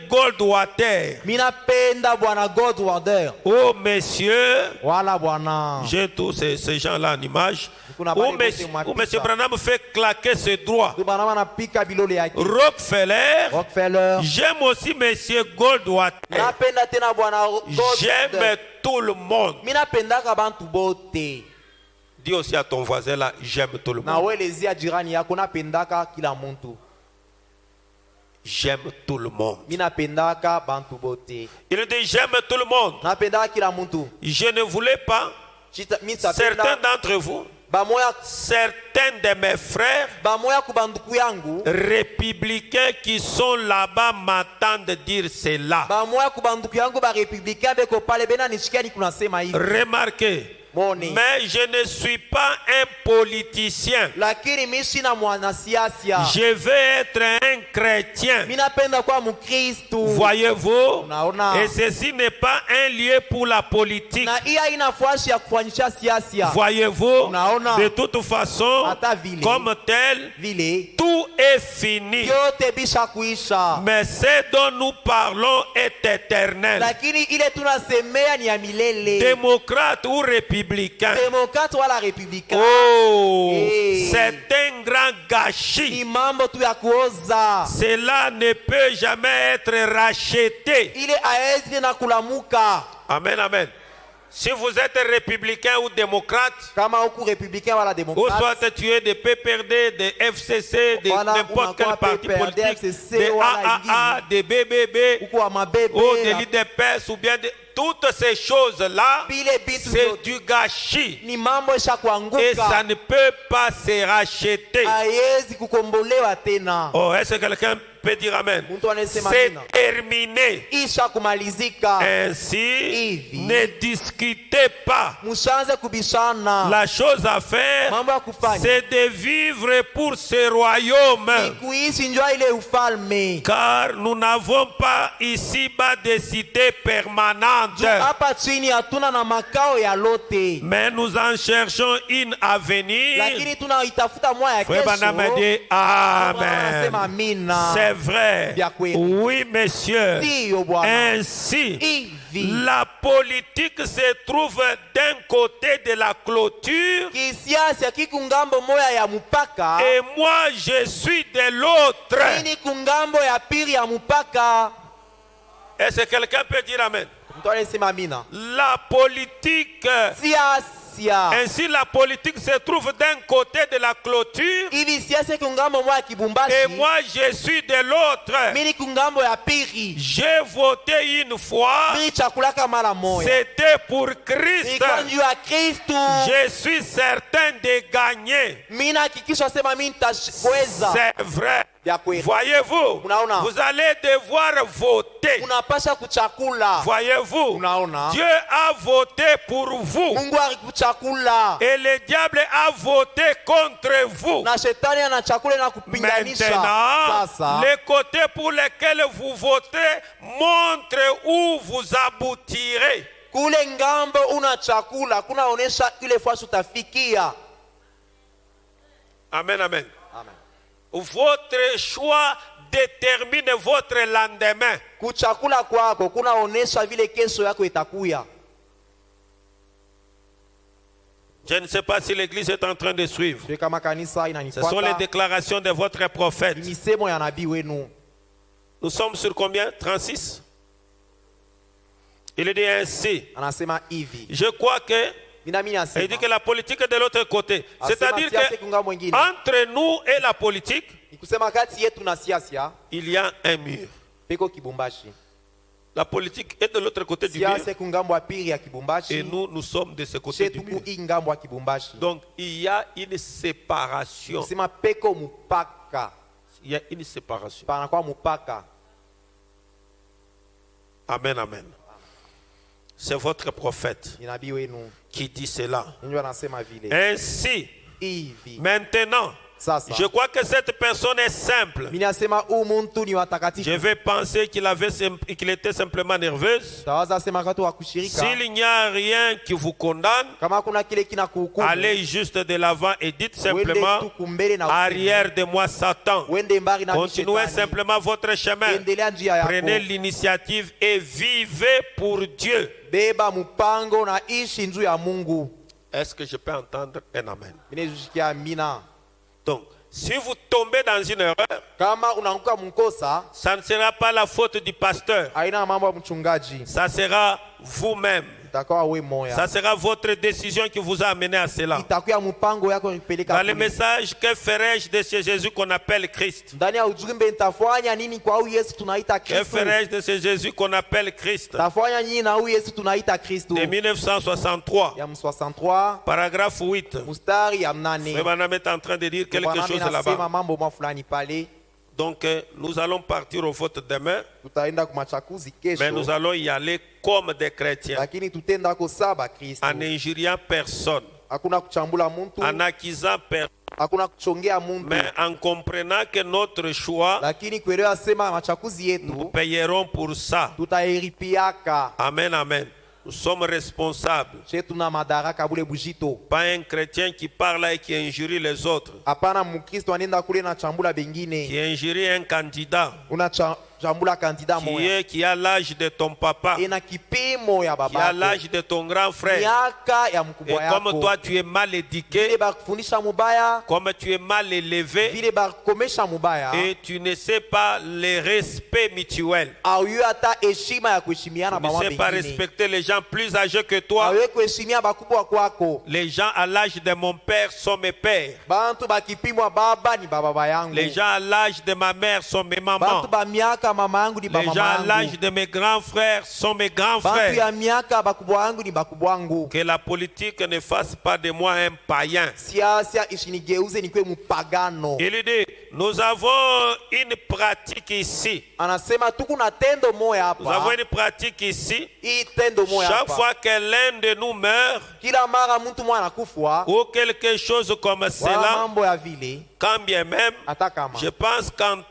Goldwater. minapenda bwana Goldwater. Oh, monsieur, Wala bwana. j'ai tous ces gens-là en image. Kuna Où bale bote M. mwapika. Branham fait claquer ses droits. Ndio bana wanapika bilole yake. Rockefeller, Rockefeller. j'aime aussi M. Goldwater. Napenda tena bwana J'aime Goldwater. tout le monde. Minapendaka bantu bote. Dis aussi à ton voisin là, j'aime tout le Na monde. welezia jirani yako napendaka kila muntu. J'aime tout le monde. Minapendaka bantu bote. Il dit j'aime tout le monde. Napendaka kila muntu. Je ne voulais pas, certains d'entre vous, bamoya certains de mes frères bamoya kubanduku yangu. républicains qui sont là-bas m'attendent de dire cela. Bamoya kubanduku yangu ba républicain beko pale bena nishikia ni kunasema hivi. Remarquez, Moni. mais je ne suis pas un politicien. Lakini mimi sina mwanasiasa. Je veux être un chrétien. Mimi napenda kwa Mkristo. Voyez-vous? Unaona. Et ceci n'est pas un lieu pour la politique. Na hii haina nafasi ya kufanyisha siasa. Voyez-vous? Unaona. De toute façon, Hata vile. comme tel, Vile tout est fini. yote bisha kuisha. Mais ce dont nous parlons est éternel. Lakini ile tunasemea ni ya milele. Démocrate ou républicain. Demokrate wala republika. Oh, Hey. c'est un grand Ni gâchis. mambo tu ya kuoza. Cela ne peut jamais être racheté. Ile haezi na kulamuka. Amen, amen. Si vous êtes républicain ou démocrate, Kama huku republicain wala ou demokrate. soit tu es de PPRD, de FCC, de Voilà, n'importe quel unakuwa parti PPRD, politique, FCC, de wala AAA, de BBB, Huku wa mabebe. ou de l'IDPS, ou bien de toutes ces choses-là, Bile bitu c'est zote. du gâchis. Ni mambo isha kuanguka. Et ça ne peut pas se racheter. Haezi kukombolewa tena. Oh, est-ce que quelqu'un peut dire Amen? Mtu anasema C'est amina. terminé. Isha kumalizika. Ainsi, Hivi. ne discutez pas. Mushanze kubishana. La chose à faire, Mambo ya kufanya. c'est de vivre pour ce royaume. Ni kuishi njua ile ufalme. Car nous n'avons pas ici-bas de cité permanente. Hapa chini hatuna na makao ya lote. Mais nous en cherchons une à venir. Lakini tunaitafuta moya ya Frère Branham a dit Anasema Amen. amina. C'est vrai. Vya kweli. Oui, monsieur. Ndiyo Bwana. Ainsi, Hivi. la politique se trouve d'un côté de la clôture Kisiasa kiku ngambo moya ya mupaka. et moi je suis de l'autre. Ini kungambo ya pili ya mupaka. Est-ce que quelqu'un peut dire Amen? Mtu anasema amina. La politique, Siasa. ainsi la politique se trouve d'un côté de la clôture Hivi siasa kiku ngambo moya ya Kibumbashi. et moi je suis de l'autre. Mimi kungambo ya pili. J'ai voté une fois, Mimi chakulaka mara moya. c'était pour Christ. Nilikuwa juu ya Kristo. Je suis certain de gagner. Mimi nahakikisha sema mimi nitaweza. C'est vrai. vya kweli. Voyez-vous, Unaona? vous allez devoir voter. Unapasha kuchakula. Voyez-vous, Unaona? Dieu a voté pour vous Mungu alikuchakula. et le diable a voté contre vous. Na shetani anachakula na kupinganisha. Maintenant, Sasa les côtés pour lesquels vous votez montrent où vous aboutirez. kule ngambo unachakula kunaonesha ile fasi utafikia. Amen, amen. Amen. Votre choix détermine votre lendemain. Kuchakula kwako kunaonesha vile kesho yako itakuya. Je ne sais pas si l'église est en train de suivre. Je kama kanisa Ce sont les inanifuata. déclarations de votre prophète. Misemo ya nabii wenu. Nous sommes sur combien? 36. Il dit ainsi. Anasema hivi. Je crois que Minamini il dit asema. que la politique est de l'autre côté. C'est-à-dire siasa kunga mwingine. qu'entre nous et la politique, Ni kusema kati yetu na siasa il y a un mur. peko kibumbashi. La politique est de l'autre côté du mur Siasa kungambo ya pili ya et kibumbashi. nous sommes de ce côté du Chetu mur. ku ingambo ya kibumbashi. Donc il y a une séparation. Kusema peko mupaka. Il y a une séparation. Panakuwa mupaka. Amen, amen. C'est votre prophète Ni nabii wenu. qui dit cela. Ndio anasema vile. Ainsi, Hivi. maintenant, Sasa. je crois que cette personne est simple. Mimi nasema huu muntu ni Je watakatifu. vais penser qu'il était simplement nerveuse. Tawaza sema katu wa kushirika. S'il n'y a rien qui vous condamne, Kama kuna kile kina kuhukumu. allez juste de l'avant et dites Wende simplement, tu kumbele na useme. arrière de moi Satan. Wende mbali na Continuez shetani. simplement votre chemin. Endelea njia yako. Prenez l'initiative et vivez pour Dieu. Beba mpango na ishi njuu ya Mungu. Est-ce que je peux entendre un amen? Mine jushikia amina. Donc, si vous tombez dans une erreur, Kama unaanguka mkosa, ça ne sera pas la faute du pasteur. haina mambo ya mchungaji. Ça sera vous-même. Itakuwa we moya. Ça sera votre décision qui vous a amené à cela. Itakuwa mpango yako ikipeleka Dans le kule. message, que ferais-je de ce Jésus qu'on appelle Christ? Ndani ya ujumbe nitafanya nini kwa huyu Yesu tunaita Que Kristo? ferais-je de ce Jésus qu'on appelle Christ? Tafanya nini na huyu Yesu tunaita Kristo? De 1963, Ya 63 paragraphe 8. mstari ya 8. Frère Branham est en train de dire quelque Bwana chose nasema là-bas. mambo mafulani pale. Donc, nous allons partir au vote demain, Tutaenda kumachakuzi mais nous kesho. allons y aller comme des chrétiens, Lakini tutenda ko saba Kristo. en n'injuriant personne, Hakuna kuchambula muntu, en accusant personne, hakuna kuchongea muntu. mais en comprenant que notre choix, Lakini kuelewa sema machakuzi nous yetu payerons pour ça. tutairipiaka. Amen, amen. Nous sommes responsables. Che tuna madaraka bule bujito. Pas un chrétien qui parle et qui injurie les autres, Hapana mukristo anenda kule na chambula bengine. qui injurie un candidat Una chambula kandida moya. qui a l'âge de ton papa, Ina kipimo ya qui a babako. l'âge de ton grand frère. Miaka ya Et mkubwa comme yako. toi tu es mal Vile éduqué, bakufundisha mubaya, comme tu es mal élevé, vile bakomesha mubaya. et tu ne sais pas le respect mutuel. Auyo hata heshima ya kuheshimiana Tu ne mama sais pas bengine. respecter les gens plus âgés que toi. Auyo kuheshimia bakubwa kwako. Les gens à l'âge de mon père sont mes pères. Bantu bakipimwa baba ni baba yangu. Les gens à l'âge de ma mère sont mes mamans. Bantu ba miaka mama yangu ni Les baba gens à yangu. l'âge de mes grands frères sont mes grands Bantu frères. ya miaka bakubwa yangu ni bakubwa yangu. Que la politique ne fasse pas de moi un païen. Siasa isinigeuze nikwe mupagano. Il dit, nous avons une pratique ici. Anasema tuku na tendo moya Nous avons hapa. une pratique ici. Hii tendo moya Chaque hapa. fois que l'un de nous meurt Kila mara mtu mwana anakufwa. ou quelque chose comme Wala cela, mambo ya vile. quand bien même, Hata kama. je pense qu'en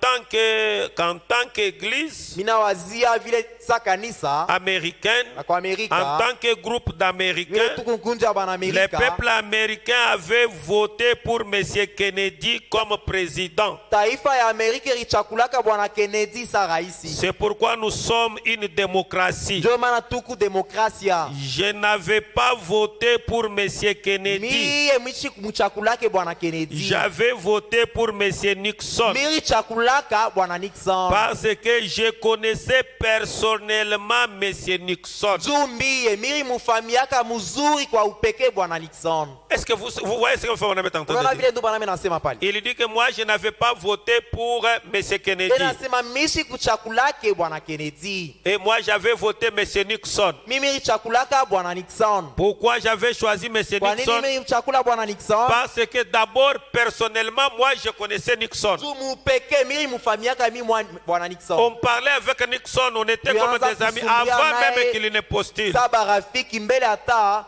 tant qu'église Mina wazia vile sa kanisa. américaine, Na kwa en Amerika. tant que groupe Vile d'Américains, tukunkunja bana le Amerika. peuple américain avait voté pour M. Kennedy comme président. Taifa ya Amerika ilichakulaka bwana Kennedy sa raisi. C'est pourquoi nous sommes une démocratie. Ndio maana tuku demokrasia. Je n'avais pas voté pour M. Kennedy. Miye michi mchakulake bwana Kennedy. J'avais voté pour M. Nixon. Miri chakulaka ya bwana Nixon. Parce que je connaissais personnellement M. Nixon. Juu mbie miri mufamiaka mzuri kwa upekee bwana Nixon. Est-ce que vous voyez ce que vous avez entendu Unaona dire? vile ndio bwana mimi nasema pale. Il dit que moi je n'avais pas voté pour M. Kennedy. Tena nasema mishi kuchakulake bwana Kennedy. Et moi j'avais voté M. Nixon. Mimi chakulaka bwana Nixon. Pourquoi j'avais choisi M. Kwa nini Nixon? mimi chakula bwana Nixon? Parce que d'abord, personnellement, moi je connaissais Nixon. Juu mupekee miri mufamiaka mimi bwana Nixon. On parlait avec Nixon, on était comme des amis avant même qu'il ne postule. Saba rafiki mbele hata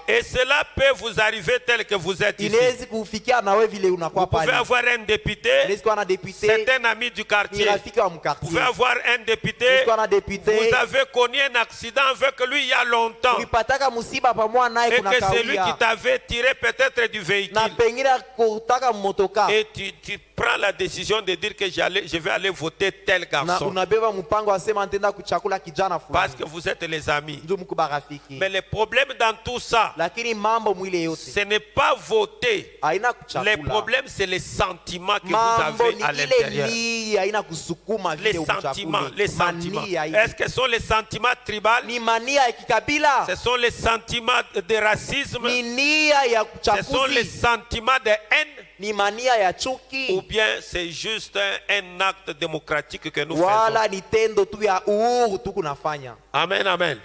Et cela peut vous arriver tel que vous êtes ici. inawezi kufikia na wewe vile unakuwa Vous pouvez pale. avoir un député, Inawezi kuwa na député, c'est un ami du ni quartier. rafiki wa Vous mkartier. pouvez avoir un député, Inawezi kuwa na député, vous avez connu un accident avec lui il y a longtemps. ulipataka musiba pamoja naye Et kuna que c'est lui qui kawia. t'avait tiré peut-être du véhicule. Na pengine kutaka motoka. Et tu prends la décision de dire que je vais aller voter tel Na garçon. unabeba mpango wa sema nitaenda kuchakula kijana Parce fulani. que vous êtes les amis. Ndio mko barafiki. Mais le problème dans tout ça, Lakini mambo mwile yote ce n'est pas voter. haina Le kuchakula. problème, c'est les sentiments que vous Mambo avez ni à ile l'intérieur. nia haina kusukuma Les vile sentiments, umchakule. les sentiments. Mania ile. Est-ce que ce sont les sentiments tribaux? Ni mania ya kikabila. Ce sont les sentiments de racisme? Ni nia ya Ce sont les kuchakuzi. sentiments de haine? Ni mania ya Ou chuki. bien c'est juste un acte démocratique que nous faisons? Wala ni tendo tu ya uhuru tu kunafanya. Amen, amen.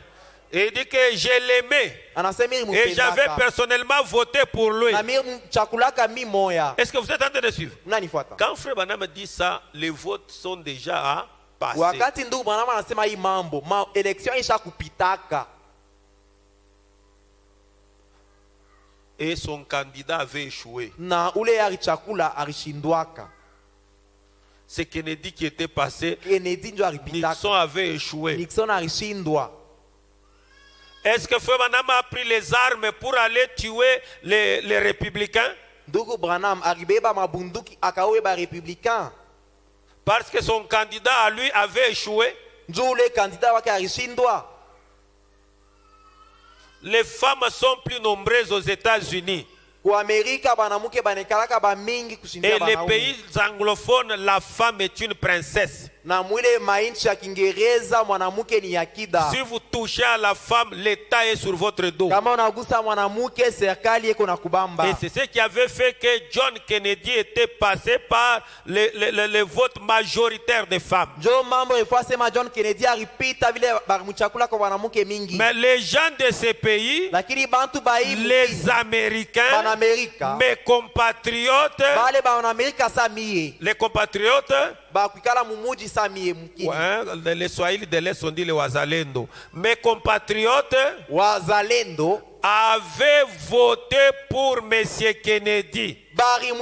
Et il dit que je l'aimais. Anasema ili Et j'avais mpendaka. personnellement voté pour lui. Na mimi chakulaka mi moya. Est-ce que vous êtes en train de suivre? Unanifuata? Quand Frère Branham dit ça, les votes sont déjà passés. Wakati ndugu Branham anasema hii mambo, election isha kupitaka. Et son candidat avait échoué. Na ule yari chakula alishindwaka. C'est Kennedy qui était passé. Kennedy ndio alipitaka. Nixon avait échoué. Nixon alishindwa. Est-ce que Frère Branham a pris les armes pour aller tuer les républicains? Ndugu Branham alibeba mabunduki akawe ba républicain. Parce que son candidat à lui avait échoué. Ndio ule kandida wake alishindwa. Les femmes sont plus nombreuses aux États-Unis. Kwa Amerika banamuke banekalaka ba mingi kushindia Et les banaume. pays anglophones, la femme est une princesse. Na mwile mainchi ya Kiingereza mwanamuke ni yakida. Si vous touchez à la femme, l'État est sur votre dos. Kama unagusa mwanamuke serikali iko na kubamba. Et c'est ce qui avait fait que John Kennedy était passé par le vote majoritaire des femmes. Njo mambo ifwa sema John Kennedy alipita vile barimuchakula kwa mwanamuke mingi. Mais les gens de ces pays, Lakini bantu baibu les Américains, Banamerika mes compatriotes, bale Banamerika samie les compatriotes, bakwikala mumuji samie mkini. ouais, les Swahili de l'Est on dit les Wazalendo, mes compatriotes Wazalendo avaient voté pour M. Kennedy.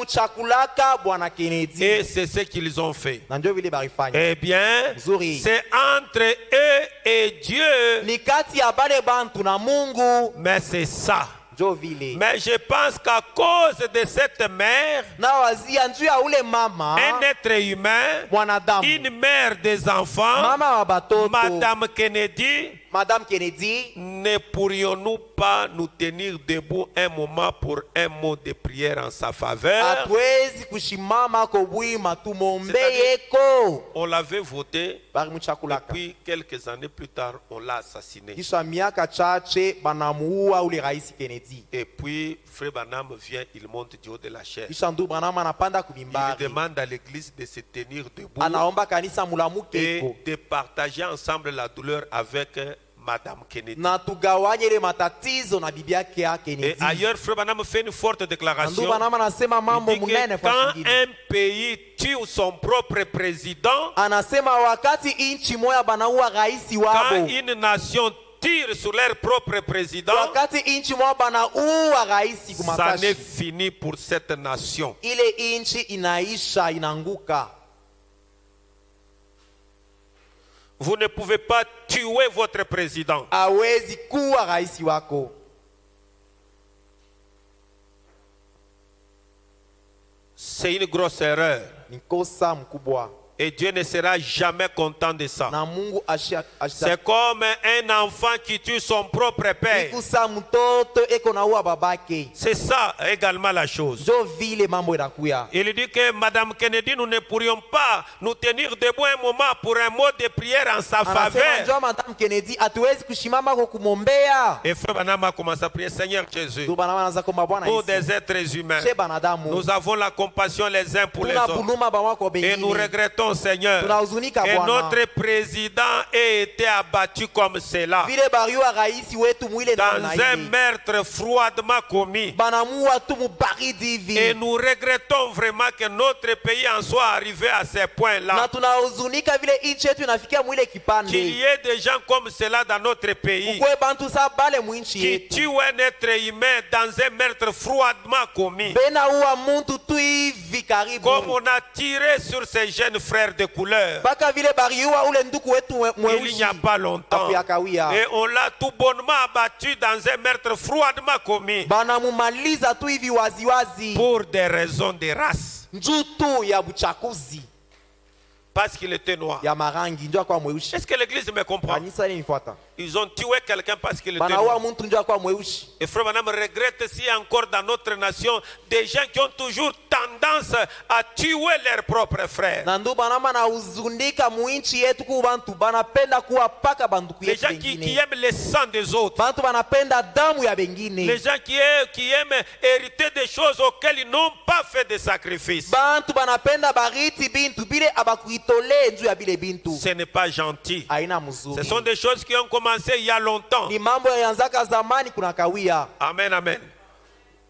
barimuchakulaka bwana Kennedy. Et c'est ce qu'ils ont fait. Na ndio vile barifanya. Eh bien, Nzuri. c'est entre eux et Dieu, Ni kati ya bale bantu na Mungu. mais c'est ça. Njo vile. Mais je pense qu'à cause de cette mère, Na wazia njuu ya ule mama un être humain, mwanadamu. une mère des enfants, Mama wa batoto. Madame Kennedy, Madame Kennedy. ne pourrions-nous pas nous tenir debout un moment pour un mot de prière en sa faveur? Hatuwezi kushimama kobwima tumombe C'est-à-dire- yeko. On l'avait voté, et Barimuchakulaka. puis quelques années plus tard, on l'a assassiné. Kisha miaka chache banamuua ule rais Kennedy. Et puis, Frère Branham vient, il monte du haut de la chaise. Kisha ndugu Branham anapanda Il kumimbari. demande à l'église de se tenir debout Anaomba kanisa et mulamukeko. de partager ensemble la douleur avec Madame Kennedy. Na tugawanye ile matatizo na bibi yake ya Et Kennedy. ailleurs, Frère Branham fait une forte Na ndugu déclaration. Branham anasema mambo Il dit munene que kwa quand shingine. un pays tue son propre président, Anasema wakati inchi moya banaua rais quand wabo. une nation tire sur leur propre président, Wakati inchi moya banaua rais ça n'est kumasashi. fini pour cette nation. Ile inchi inaisha inanguka. Vous ne pouvez pas tuer votre président. Hawezi kuwa rais wako. C'est une grosse erreur. Ni kosa mkubwa. Et Dieu ne sera jamais content de ça. na Mungu C'est comme un enfant qui tue son propre père. ikusa mtoto eko naua babake. C'est ça également la chose. Njo vile mambo inakuya. Il dit que Madame Kennedy, nous ne pourrions pas nous tenir debout un moment pour un mot de prière en sa Anasema faveur. njo Madame Kennedy hatuwezi kushimama kwa kumwombea. Et Frère Branham a commencé à prier, Seigneur Jésus, Ndio bana wanaanza kuomba Bwana pour Yesu. des êtres humains. Che banadamu. Nous avons la compassion les uns pour les Tuna autres. buluma bamwa kwa Et nous bengine. regrettons, Seigneur, Tunahuzunika que Bwana. notre président ait été abattu comme cela, Vile bariwa raisi wetu mwile dans namna un hii. meurtre froidement commis. Banamuua tu mubaridi Et hivi. nous regrettons vraiment que notre pays en soit arrivé à ce Na point-là. tunahuzunika vile nchi yetu inafikia mwile Qu'il kipande. y ait des gens comme cela dans notre pays Kukwe bantu sa bale mwinchi qui yetu. tuent un être humain dans un meurtre froidement commis. Bena uwa muntu tu hivi karibu. Comme on a tiré sur ces jeunes frères de couleur Baka vile bariua ule nduku wetu il n'y mweusi. a pas longtemps. Akuyakawia. Et on l'a tout bonnement abattu dans un meurtre froidement commis Banamumaliza tu hivi waziwazi. pour des raisons de race. Njutu ya buchakuzi. Parce qu'il était noir. Ya marangi njo kwa mweusi. Est-ce que l'église me comprend? Kanisa ile nifuata. Ils ont tué quelqu'un parce qu'il était Banaua noir. muntu njo kwa mweusi. Et Frère Madame regrette s'il y a encore dans notre nation des gens qui ont toujours tendance à tuer leurs propres frères. Na ndo banama na uzundika muinchi yetu ku bantu banapenda kuwa paka banduku Les yetu gens qui bengine. aiment le sang des autres. Bantu banapenda damu ya bengine. Les gens qui aiment hériter des choses auxquelles ils n'ont pas fait de sacrifice. Bantu banapenda bariti bintu bile abakuitole nju ya bile bintu. Ce n'est pas gentil. Aina Ce mzuri. sont des choses qui ont commencé il y a longtemps. Ni mambo yanzaka zamani kuna kawia. Amen, amen.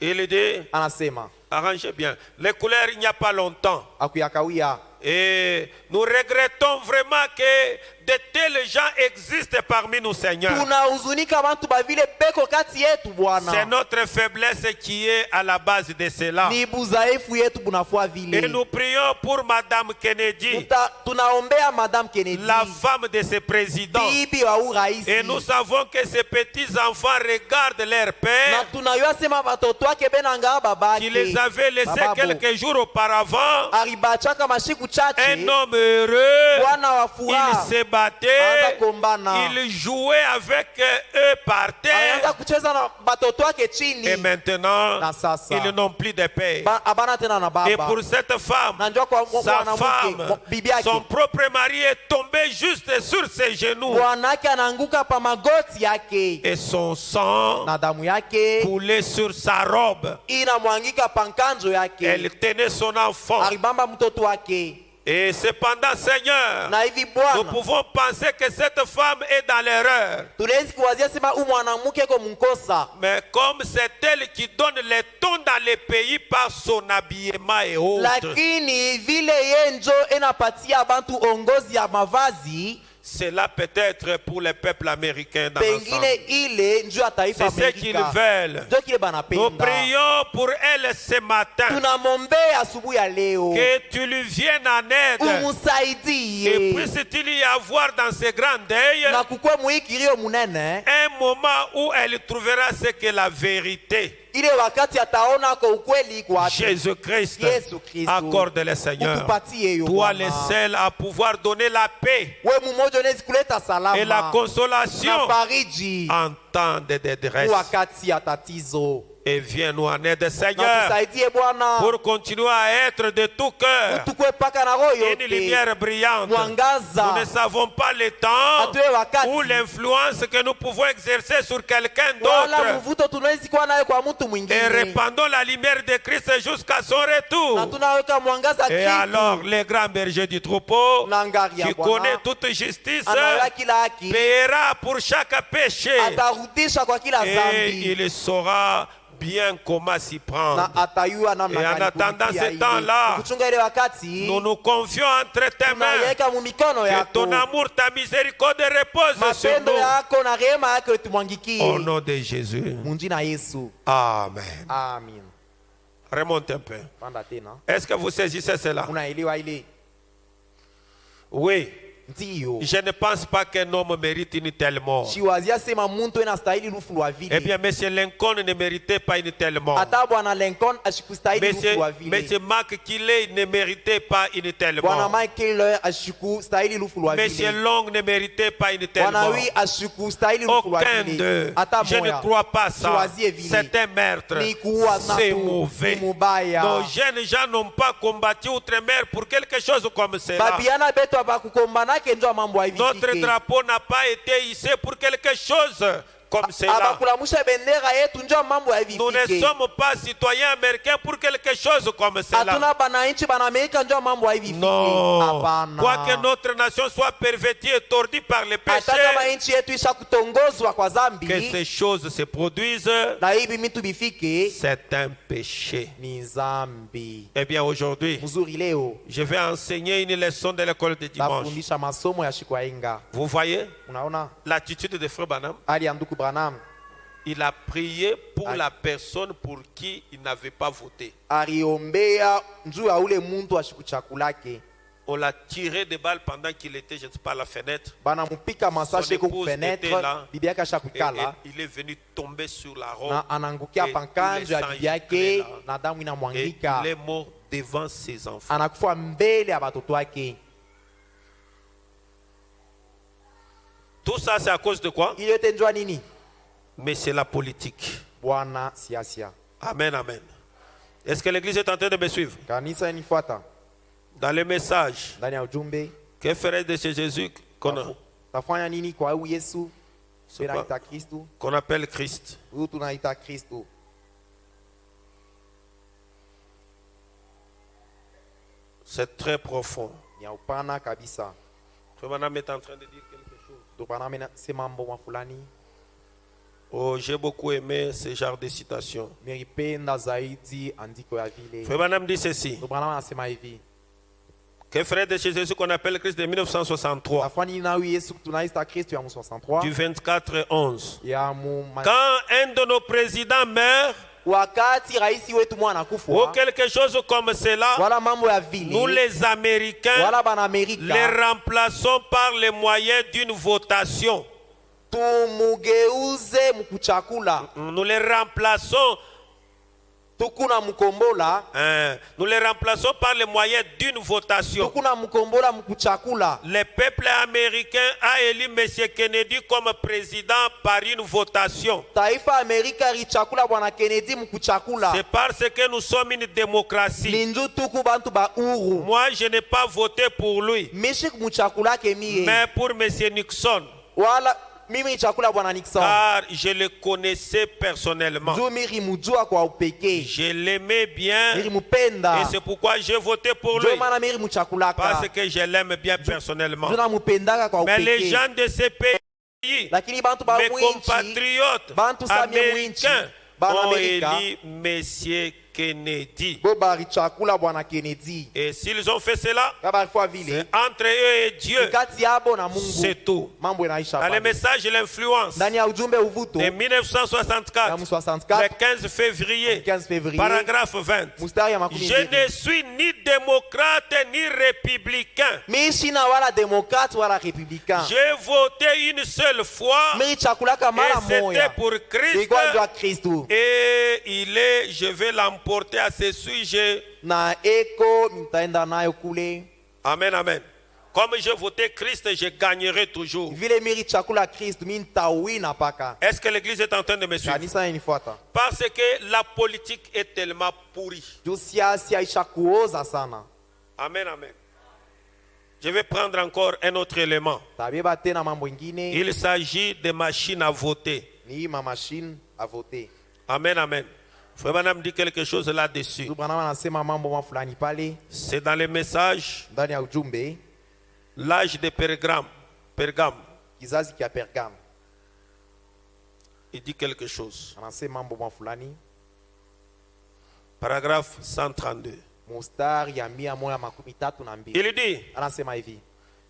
Il dit, Anasema. arrangez bien. Les couleurs, il n'y a pas longtemps. Akuyakawia. Et nous regrettons vraiment que de tels gens existent parmi nous, Seigneur. Tunahuzunika bantu bavile beko kati yetu C'est Bwana. notre faiblesse qui est à la base de cela. Ni budhaifu yetu bunafua Et vile. nous prions pour Madame Kennedy, Tunaombea Madame Kennedy. la femme de ce président. Bibi wa uraisi. Et nous savons que ces petits-enfants regardent leur Na père tunayua sema batoto wake benanga babake. qui les avait laissés Bababo. quelques jours auparavant. Aribachaka mashiku chache. Un homme heureux, Bwana wa il furaha. se battait, Anza kombana. il jouait avec eux par Alianza terre. kucheza na batoto wake chini. Et maintenant, Na sasa. ils n'ont plus de père. Abana tena na Et baba. pour cette femme, Na njoo kwa sa mwanamke, femme, bibi yake. son propre mari est tombé juste sur ses genoux. Bwanake anaanguka pa magoti yake. Et son sang Na damu yake coulait sur sa robe. inamwangika pa nkanzo yake. Elle tenait son enfant. Alibamba mtoto wake. Et cependant, Seigneur, Na hivi nous Bwana, pouvons penser que cette femme est dans l'erreur. tunawezi kuwazia sema huyu mwanamke ko mkosa. Mais comme c'est elle qui donne les tons dans les pays par son habillement et autres, Lakini vile ye njo enapatia bantu ongozi ya mavazi, cela peut être pour les peuples américains dans pengine l'ensemble. ile njo ya taifa C'est ce qu'ils Amerika. veulent. Njo kile Nous banapenda. prions pour elle ce matin. Tunamwombea asubuhi ya leo. Que tu lui viennes en aide. Et Umusaidie. puisse-t-il y avoir dans ce grand deuil Na kukwe muikirio munene. un moment où elle trouvera ce que la vérité. Ile wakati ataona kwa ukweli kwa Jésus-Christ, Yesu Kristo. accorde-le, Seigneur. Utupatie yo Toi, Bwana. le seul à pouvoir donner la paix We mmoja unaweza kuleta salama et la na consolation fariji en temps de détresse. wakati ya tatizo. Et viens-nous en aide, Na Seigneur, tusaidie Bwana. pour continuer à être de tout cœur Tukue paka na roho une yote. lumière brillante. Mwangaza. Nous ne savons pas le temps Hatue wakati. ou l'influence que nous pouvons exercer sur quelqu'un Wala d'autre. mvuto tunawezi kuwa nayo kwa mtu Et mwingine. répandons la lumière de Christ jusqu'à son Na retour. tunaweka mwangaza Et alors, Kristo. le grand berger du troupeau, Na ngari ya qui Bwana. connaît toute justice, Anaweka kila haki. paiera pour chaque péché. Atarudisha kwa kila Et zambi. il saura bien comment s'y prendre. Na atayua namna Et en gani attendant kulipia ce ile. temps-là, Kuchunga ile wakati. Nous nous confions entre tes mains. Tunaweka mu mikono Que yako. ton amour, ta miséricorde repose sur Mapendo nous. yako na rehema yako tumwangikie. Au nom de Jésus. Munjina Yesu. Amen. Amen. Remontez un peu. Panda tena. Est-ce que vous saisissez cela? Unaelewa ile? Oui. ndiyo Je ne pense pas qu'un homme mérite une telle mort. chiwazia sema muntu enastahili lufu lwa Eh vile. bien, M. Lincoln ne méritait pas une telle mort. Hata bwana Lincoln ashikustahili lufu lwa vile. M. Mark Kiley ne méritait pas une telle Bwana mort. Michael ashikustahili lufu lwa M. vile. Long ne méritait pas une telle Bwana mort. wi ashikustahili lufu lwa Aucun vile. d'eux. Hata Je ne moya. crois pas ça. Chiwazie vile. C'est un meurtre. Ni kuua C'est natu, mauvais. ni mubaya. Nos jeunes gens n'ont pas combattu outre-mer pour quelque chose comme cela. Babiana betu abakukombanake njo mambo hivi. Notre drapeau n'a pas été hissé pour quelque chose comme cela. Abakulamusha bendera yetu njo mambo hivi. Nous ne sommes pas citoyens américains pour quelque chose comme cela. Hatuna bananchi banamerika njo mambo hivi. Non. Hapana. Quoique notre nation soit pervertie et tordue par les péchés, hata kama nchi yetu isha kutongozwa kwa que dhambi ces choses se produisent, na hivi mitu bifike c'est un péché. ni zambi. Eh bien, aujourd'hui, Mzuri leo je vais enseigner une leçon de l'école de dimanche. tafundisha masomo ya siku ya inga. Vous voyez Unaona l'attitude de Frère Branham? hali ya ndugu Branham Il a prié pour la personne pour qui il n'avait pas voté. aliombea njuu ya ule muntu wa siku chakulake. On l'a tiré des balles pendant qu'il était, je ne sais pas, à la fenêtre. Banamupika masashe Son ku épouse fenêtre, était là. bibi yake Et ashakukala il est venu tomber sur la robe. na anangukia Et pankanjo tout ya le bibi sang yake giclait là. na damu Et inamwangika, il est mort devant ses enfants. anakufa mbele ya batoto wake. Tout ça, c'est à cause de quoi? Ile yote njua nini? Mais c'est la politique. Bwana siasia. Amen, amen. Est-ce que l'église est en train de me suivre? Kanisa inifuata Dans le message, ndani ya ujumbe. que ferait de chez Jésus Tafanya nini kwa huyu Yesu? C'est pas- Tunaita Kristo. qu'on appelle Christ? Huyu tunaita Kristo. C'est très profond. Ni ya upana kabisa. Frère Branham est en train de dire quelque chose. Ndio Branham sema mambo fulani. Oh, j'ai beaucoup aimé ce genre de citation. Nilipenda zaidi andiko ya vile. Frère Branham dit ceci. Ndio Branham anasema hivi. Que ferait de chez Jésus qu'on appelle Christ de 1963, Tafanya nini na huyu Yesu tunaita Kristo ya 63? du 24-11. Ya Quand un de nos présidents meurt, wakati rais wetu mwana ou kufa quelque chose comme cela, wala mambo ya vile. nous les Américains Wala banamerika les remplaçons par les moyens d'une votation. tumugeuze mkuchakula. Nous les remplaçons, Tukuna mkombola. nous les remplaçons par les moyens d'une votation. Tukuna mkombola mkuchakula. Le peuple américain a élu M. Kennedy comme président par une votation. Taifa Amerika lichakula bwana Kennedy mkuchakula. C'est parce que nous sommes une démocratie. Linju tuku bantu ba uru. Moi, je n'ai pas voté pour lui, Mishi mchakula ke mie. mais pour M. Nixon, Wala mimi chakula bwana Nixon. car je le connaissais personnellement. Njo miri mujua kwa upekee. Je l'aimais bien Miri et mupenda. c'est pourquoi j'ai voté pour lui, Njo maana miri mchakulaka. parce que je l'aime bien personnellement. Njo namupendaka kwa Mais les upekee. gens de ces pays, Lakini bantu ba mes mwinchi, compatriotes bantu samye mwinchi, américains, bana ont Amerika, élu M. Kennedy. bo bari chakula bwana Kennedy. Et s'ils ont fait cela, Kaba alikuwa vile. entre eux et Dieu, Kati yabo na Mungu. c'est tout. Mambo inaisha Dans le pale. message, l'influence Ndani ya ujumbe uvuto. de 1964, Ya le 64, 15 février, 15 février. paragraphe 20. Mustari ya makumi Je mbili. ne suis ni démocrate ni républicain. Mi sina wala demokrate wala republicain. J'ai voté une seule fois Mi chakulaka et mara c'était moya. pour Christ. Ilikuwa ndio Kristo. Et je vais l'emporter à ce sujet. Na eko nitaenda nayo kule. Amen, amen. Comme j'ai voté Christ, je gagnerai toujours. Vile miri chakula Kristo mi nitawina paka. Est-ce que l'église est en train de me suivre? Kanisa inifuata. Parce que la politique est tellement pourrie. Juu siasa isha kuoza sana. Amen, amen. Je vais prendre encore un autre élément. Tabeba tena mambo ingine. Il s'agit des machines à voter. Ni ma machine à voter. Amen, amen. Frère Branham dit quelque chose là-dessus. Ndugu Branham anasema mambo fulani pale C'est dans le message, ndani ya ujumbe l'âge de Pergame. kizazi kia Pergam. Il dit quelque chose. Anasema mambo fulani. Paragraphe 132. Mustari ya 132. Il dit, Anasema hivi.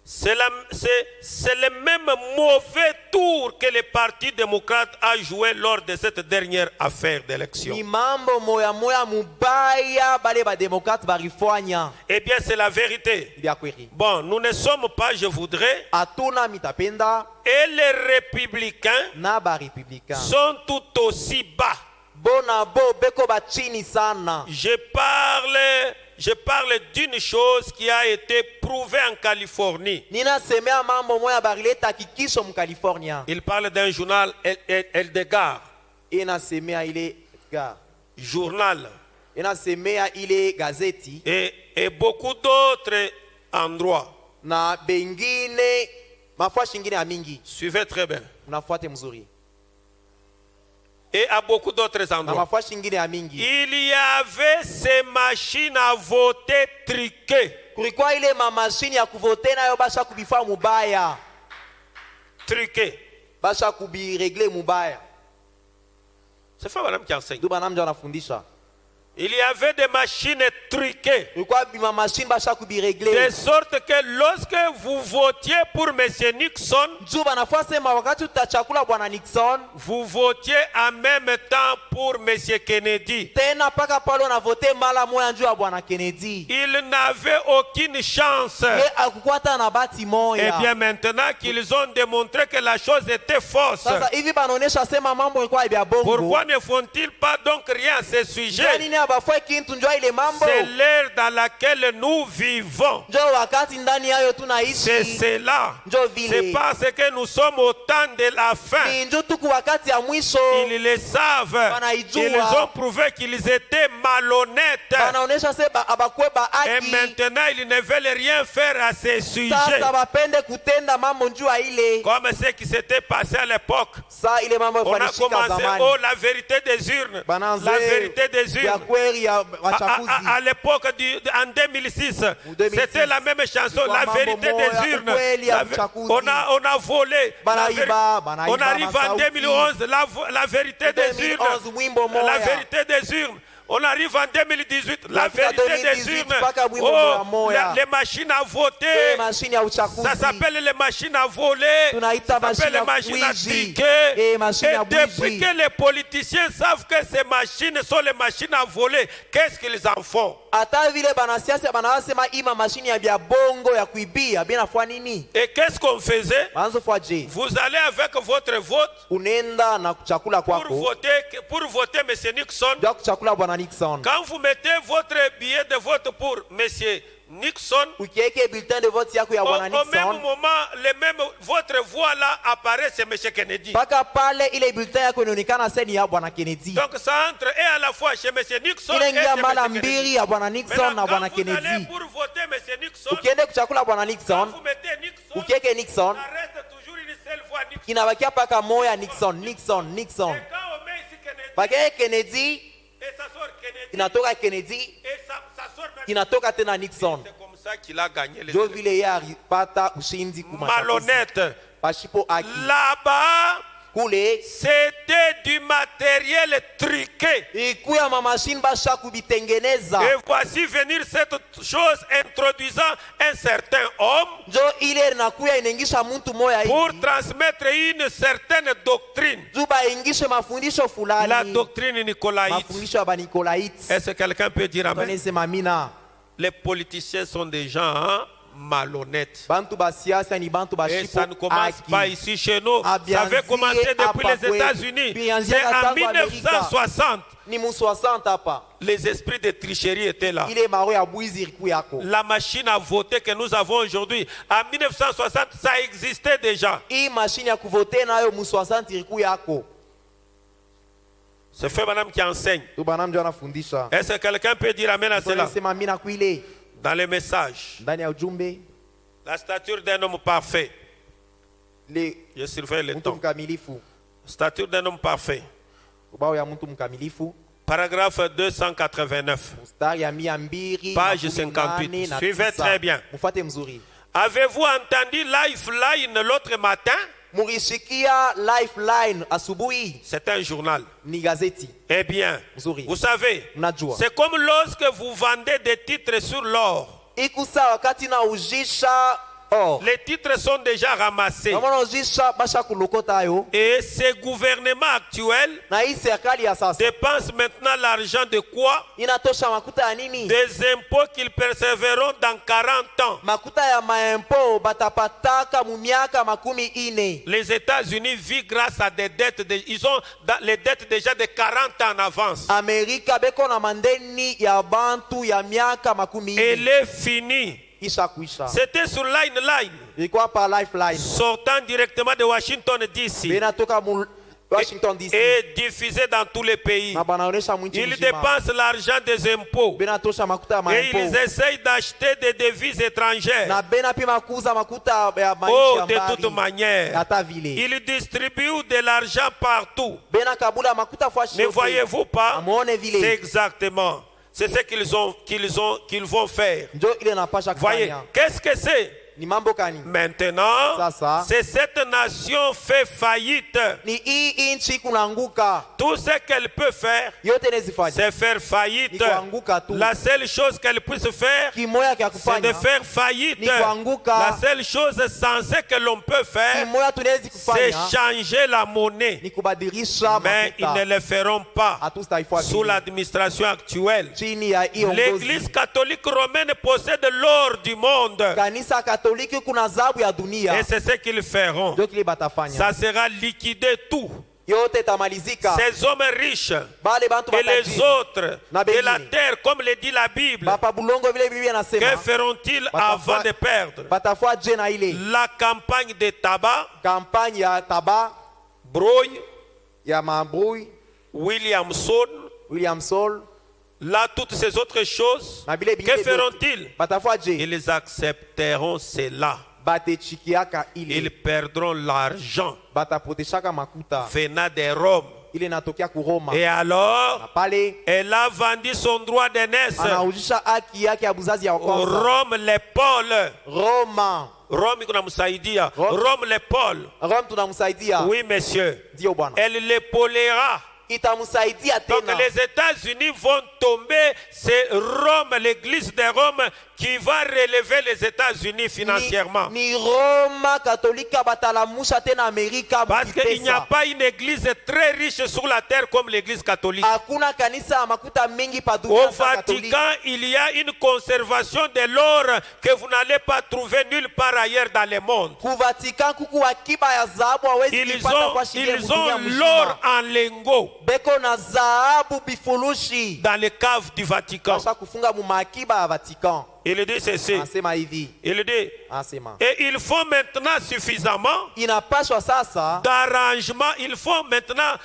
C'est le même mauvais tour que le Parti démocrate a joué lors de cette dernière affaire d'élection. Ni mambo moya moya mubaya bale ba démocrate barifanya. Eh bien, c'est la vérité. Bia kweli. Bon, nous ne sommes pas, je voudrais, Atuna mitapenda et les républicains na ba républicain. sont tout aussi bas. Bona bo beko ba chini sana. Je parle d'une chose qui a été prouvée en Californie. Nina semea mambo moya barileta kikisho mu California. Il parle d'un journal Eldegard. Ina semea ile ga. Journal. Ina semea ile gazeti. Et beaucoup d'autres endroits. Na bengine mafua shingine ya mingi. Suivez très bien. Unafuate mzuri. Et à beaucoup d'autres Na endroits. mafua shingine ya mingi. Il y avait ces machines à voter truquées. Kulikuwa ile mamashini ya kuvote nayo basha kubifa mubaya. Truquées. Basha kubiregle mubaya. C'est pas madame qui enseigne. Ndio banamja wanafundisha. Il y avait des machines truquées. Kulikuwa mamashini basha kubiregle. De sorte que lorsque vous votiez pour M. Nixon, Ndio banafua sema wakati tutachakula bwana Nixon, vous votiez en même temps pour M. Kennedy. tena paka pale na vote mala moya njoo ya bwana Kennedy. Il n'avait aucune chance. Ye akukwata na bati Eh moya. bien, maintenant qu'ils ont démontré que la chose était fausse, Sasa hivi banaonesha sema mambo ilikuwa ya bongo. pourquoi ne font-ils pas donc rien à ce sujet? Nini abafue kintu njoo ile mambo? C'est l'ère dans laquelle nous vivons. Njoo wakati ndani yayo C'est tunaishi. cela. Njoo vile. C'est parce que nous sommes au temps de la fin. Ni njoo tuku wakati ya mwisho. Ils le savent. Wanaijua. Ils ont prouvé qu'ils étaient malhonnêtes. Banaonesha sema abakwe ba Et haki. maintenant, ils ne veulent rien faire à ce sujet. Sasa bapende kutenda mambo njua ile. Comme ce qui s'était passé à l'époque. Sa ile mambo On a yafanyika commencé, zamani. oh, la vérité des urnes. Bananze La vérité des ya urnes. kweli ya wachafuzi. À l'époque, en 2006, Ou 2006, c'était la même chanson, la mambo vérité moya, des urnes. ukweli ya uchaguzi. On a volé. Banaiba, On arrive en masauti. 2011, la vérité des 2011 urnes. wimbo moya. La vérité des urnes. On arrive en 2018, la Nafika vérité des 2018, urnes. mpaka wimbo Oh, moya. les machines à Ile voter. mashine ya uchaguzi. Ça s'appelle les machines à voler. Tunaita Ça machine s'appelle les ya machines à kuizi. triquer. Machine Et ya depuis bwizi. que les politiciens savent que ces machines sont les machines à voler, qu'est-ce qu'ils en font? Hata vile banasiasa banasema ima mashine ya bia bongo ya kuibia binafua nini? Et qu'est-ce qu'on faisait? Banzo fua je. Vous allez avec votre vote Unenda na kuchakula pour kwako. voter M. Nixon. Ndio kuchakula bwana Nixon. Quand vous mettez votre billet de vote pour M. Nixon, Ukiweke bulletin de vote yako ya bwana au même Nixon. moment, votre voix là apparaît, c'est M. Kennedy. Paka pale ile bulletin yako inaonekana seni ya bwana Kennedy. Donc ça entre et à la fois chez M. Nixon Ile et ingia chez mara M. Kennedy. mbili ya bwana Nixon na Maintenant, bwana quand vous allez Kennedy. pour voter M. Nixon, Ukiende kuchakula bwana quand Nixon, vous mettez Nixon, ukiweke Nixon, ça reste toujours une seule voix Nixon. kinabakia paka moya Nixon, Nixon, Nixon. Et quand on met ici Kennedy, Pake Kennedy, et ça sort Kennedy, inatoka Kennedy, et ça sort maintenant. inatoka tena Nixon. C'est comme ça qu'il a gagné les Ndio élections. vile yeye alipata ushindi kumachaguzi. Malhonnête. Pashipo haki. Là-bas, Kule c'était du matériel truqué. ikuya mamashini basha kubitengeneza. Et voici venir cette chose introduisant un certain homme Njo ile nakuya inaingisha mtu moya pour hivi. transmettre une certaine doctrine. Juba ingishe mafundisho La fulani. doctrine nicolaïte. Mafundisho ya banikolaite. Est-ce que quelqu'un peut dire amen? Tunanisema mina. Les politiciens sont des gens malhonnêtes. Bantu basiasa ni bantu Et bashipo ça ne commence haki. pas ici chez nous. Ça Abianzie avait commencé depuis les hapa États-Unis. kwetu. C'est en Tangu Amerika. 1960. Ni mu 60 hapa. Les esprits de tricherie étaient là. Ile maro ya bwizi iliku yako. La machine à voter que nous avons aujourd'hui, en 1960, ça existait déjà. Hii mashine ya kuvote nayo mu 60 iliku yako. C'est fait madame qui enseigne. Tu bana mjo anafundisha. Est-ce que quelqu'un peut dire amen à cela? Tunasema mina kuile Dans les messages, ndani ya ujumbe la stature d'un homme parfait. le Je surveille le mtu temps. mkamilifu. Stature d'un homme parfait. Ubao ya mtu mkamilifu. Paragraphe 289. Mstari ya 200 Page 58. Suivez très bien. Mfuate mzuri. Avez-vous entendu Lifeline l'autre matin? Murishikia Lifeline asubuhi C'est un journal. ni gazeti. Eh bien, Mzuri. vous savez, Mnajua. c'est comme lorsque vous vendez des titres sur l'or. Ikusa wakati na ujisha Or, les titres sont déjà ramassés. namona ozisha basha kulokota yo Et ce gouvernement actuel na hii serikali ya sasa dépense maintenant l'argent de quoi? inatosha makuta ya nini? Des impôts qu'ils percevront dans 40 ans. Makuta ya maempo batapataka mu miaka makumi ine. Les États-Unis vivent grâce à des dettes. Ils ont les dettes déjà de 40 ans en avance. Amerika beko na mandeni ya bantu ya miaka makumi ine. Elle est finie. Isha kuisha. C'était sur Line. Ilikuwa pa lifeline. Sortant directement de Washington DC. Benatoka mu Washington DC. Et diffusé dans tous les pays. Na banaonesha mwinchi Ils mzima. dépensent l'argent des impôts. Benatosha makuta ya Et maempo. ils essayent d'acheter des devises étrangères. Na bena pima kuuza makuta ya Oh, mainchi ya de mbali. toute manière. Ata vile. Ils distribuent de l'argent partout. Bena kabula makuta fashi Ne yote. voyez-vous pas? Amuone vile. C'est exactement. C'est ce qu'ils vont faire. Njo ile napasha Voyez, kufanya. qu'est-ce que c'est? Ni mambo kani? Maintenant, Sasa. c'est cette nation fait faillite. Ni hii inchi kunaanguka. Tout ce qu'elle peut faire, Yote nezifanya. c'est faire faillite. Ni kuanguka tu. La seule chose qu'elle puisse faire, Kimoya kya c'est de kufanya. faire faillite. Ni kuanguka. La seule chose sensée que l'on peut faire, Kimoya tunawezi c'est kufanya. changer la monnaie. Ni kubadilisha Mais ils ne makuta. le feront pas Hatustaifua sous vile. l'administration actuelle. Chini ya hiyo L'église ngozi. catholique romaine possède l'or du monde. Kanisa Katoliki kuna zabu ya dunia. Et c'est ce qu'ils feront. Ndio kile batafanya. Ça sera liquidé tout. Yote tamalizika. Ces hommes riches Bale bantu et les batajiri. autres Na de la bengine. terre, comme le dit la Bible, Bapa bulongo vile Biblia que inasema. feront-ils Batafua- avant de perdre? Batafua je na ile. La campagne de tabac, Kampanye ya taba Brouille, ya mabrouille, Williamson, William Sol. là, toutes ces autres choses, Na bile que bingine feront-ils? Batafua je. Ils accepteront cela. Batechikiaka ile. Ils perdront l'argent Batapoteshaka makuta. venant de Rome. Ile natokea ku Roma. Et alors, Na pale elle a vendu son droit d'aînesse. anaujisha haki yake ya buzazi ya kwanza. Rome les Paul. Roma. Rome kunamsaidia. Rome. Rome les Paul. Rome tunamsaidia. Oui, monsieur. Ndio bwana. Elle les polera. Itamsaidia Donc tena. les États-Unis vont tomber. C'est Rome, l'église de Rome, qui va relever les États-Unis financièrement. Ni Roma Katolika batalamusha tena Amerika Parce qu'il n'y a mkipesa. pas une église très riche sur la terre comme l'église catholique. Hakuna kanisa ya makuta mingi pa Au dunia sa Katolika. Vatican, il y a une conservation de l'or que vous n'allez pas trouver nulle part ailleurs dans le monde. Ku Vatican kuku akiba ya dhahabu hawezi Ils kuipata ont, kwa shilingi ils dunia ont l'or mzima. en lingots Beko na dhahabu bifulushi. dans les caves du Vatican. Basha kufunga mu makiba ya Vatican. Il dit ceci. Anasema hivi. Il dit, Anasema. et ils font maintenant suffisamment Inapaswa sasa d'arrangements, ils font maintenant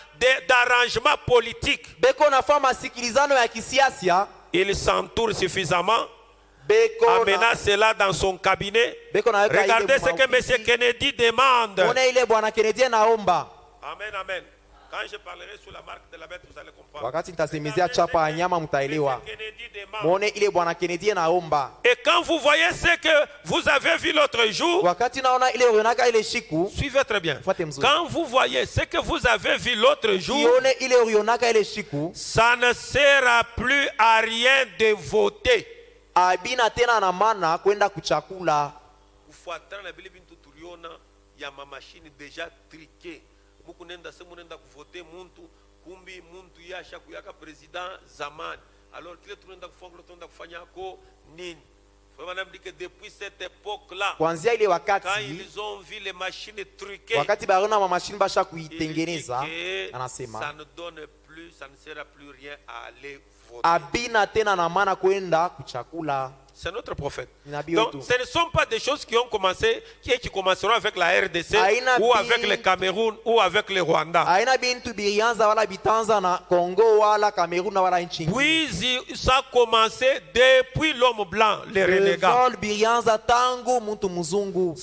d'arrangements politiques. beko nafanya masikilizano ya kisiasa. Ils s'entourent suffisamment, Beko amenant na cela dans son cabinet. beko na weka ile Regardez ce que maofisi. M. Kennedy demande. Muone ile bwana Kennedy naomba. Amen, amen. Quand je parlerai sous la marque de la bête, vous allez comprendre. Wakati nitasemezea chapa ya nyama mtaelewa. M. Kennedy demande. Muone ile bwana Kennedy naomba. Et quand vous voyez ce que vous avez vu l'autre jour, Wakati naona ile ulionaka ile shiku, suivez très bien. Fuate mzuri. Quand vous voyez ce que vous avez vu l'autre jour, ione ile ulionaka ile shiku, ça ne sert plus à rien de voter. abina tena na maana kwenda kuchakula. Kufuatana na vile vitu tuliona ya mamashini deja triqué. Muku nenda se munenda kuvote muntu kumbi muntu yasha kuyaka president zamani. Alors kile tunaenda kufanya ko nini? Faut madame dit que depuis cette époque-là, Kuanzia ile quand wakati, ils ont vu les machines truquées, wakati barona ma machine basha ils disent kuitengeneza, que ça anasema ne donne plus, ça ne sert plus rien à aller voter. abina tena na maana kwenda kuchakula. C'est notre prophète. Nabii Donc, wetu. ce ne sont pas des choses qui ont commencé, qui commenceront avec la RDC, Aina ou bin- avec le Cameroun, ou avec le Rwanda. Haina bintu birianza wala bitanza na Congo wala Cameroun na wala nchi nyingine. Puis, ça a commencé depuis l'homme blanc, les renégats. Revolt birianza tangu mtu mzungu.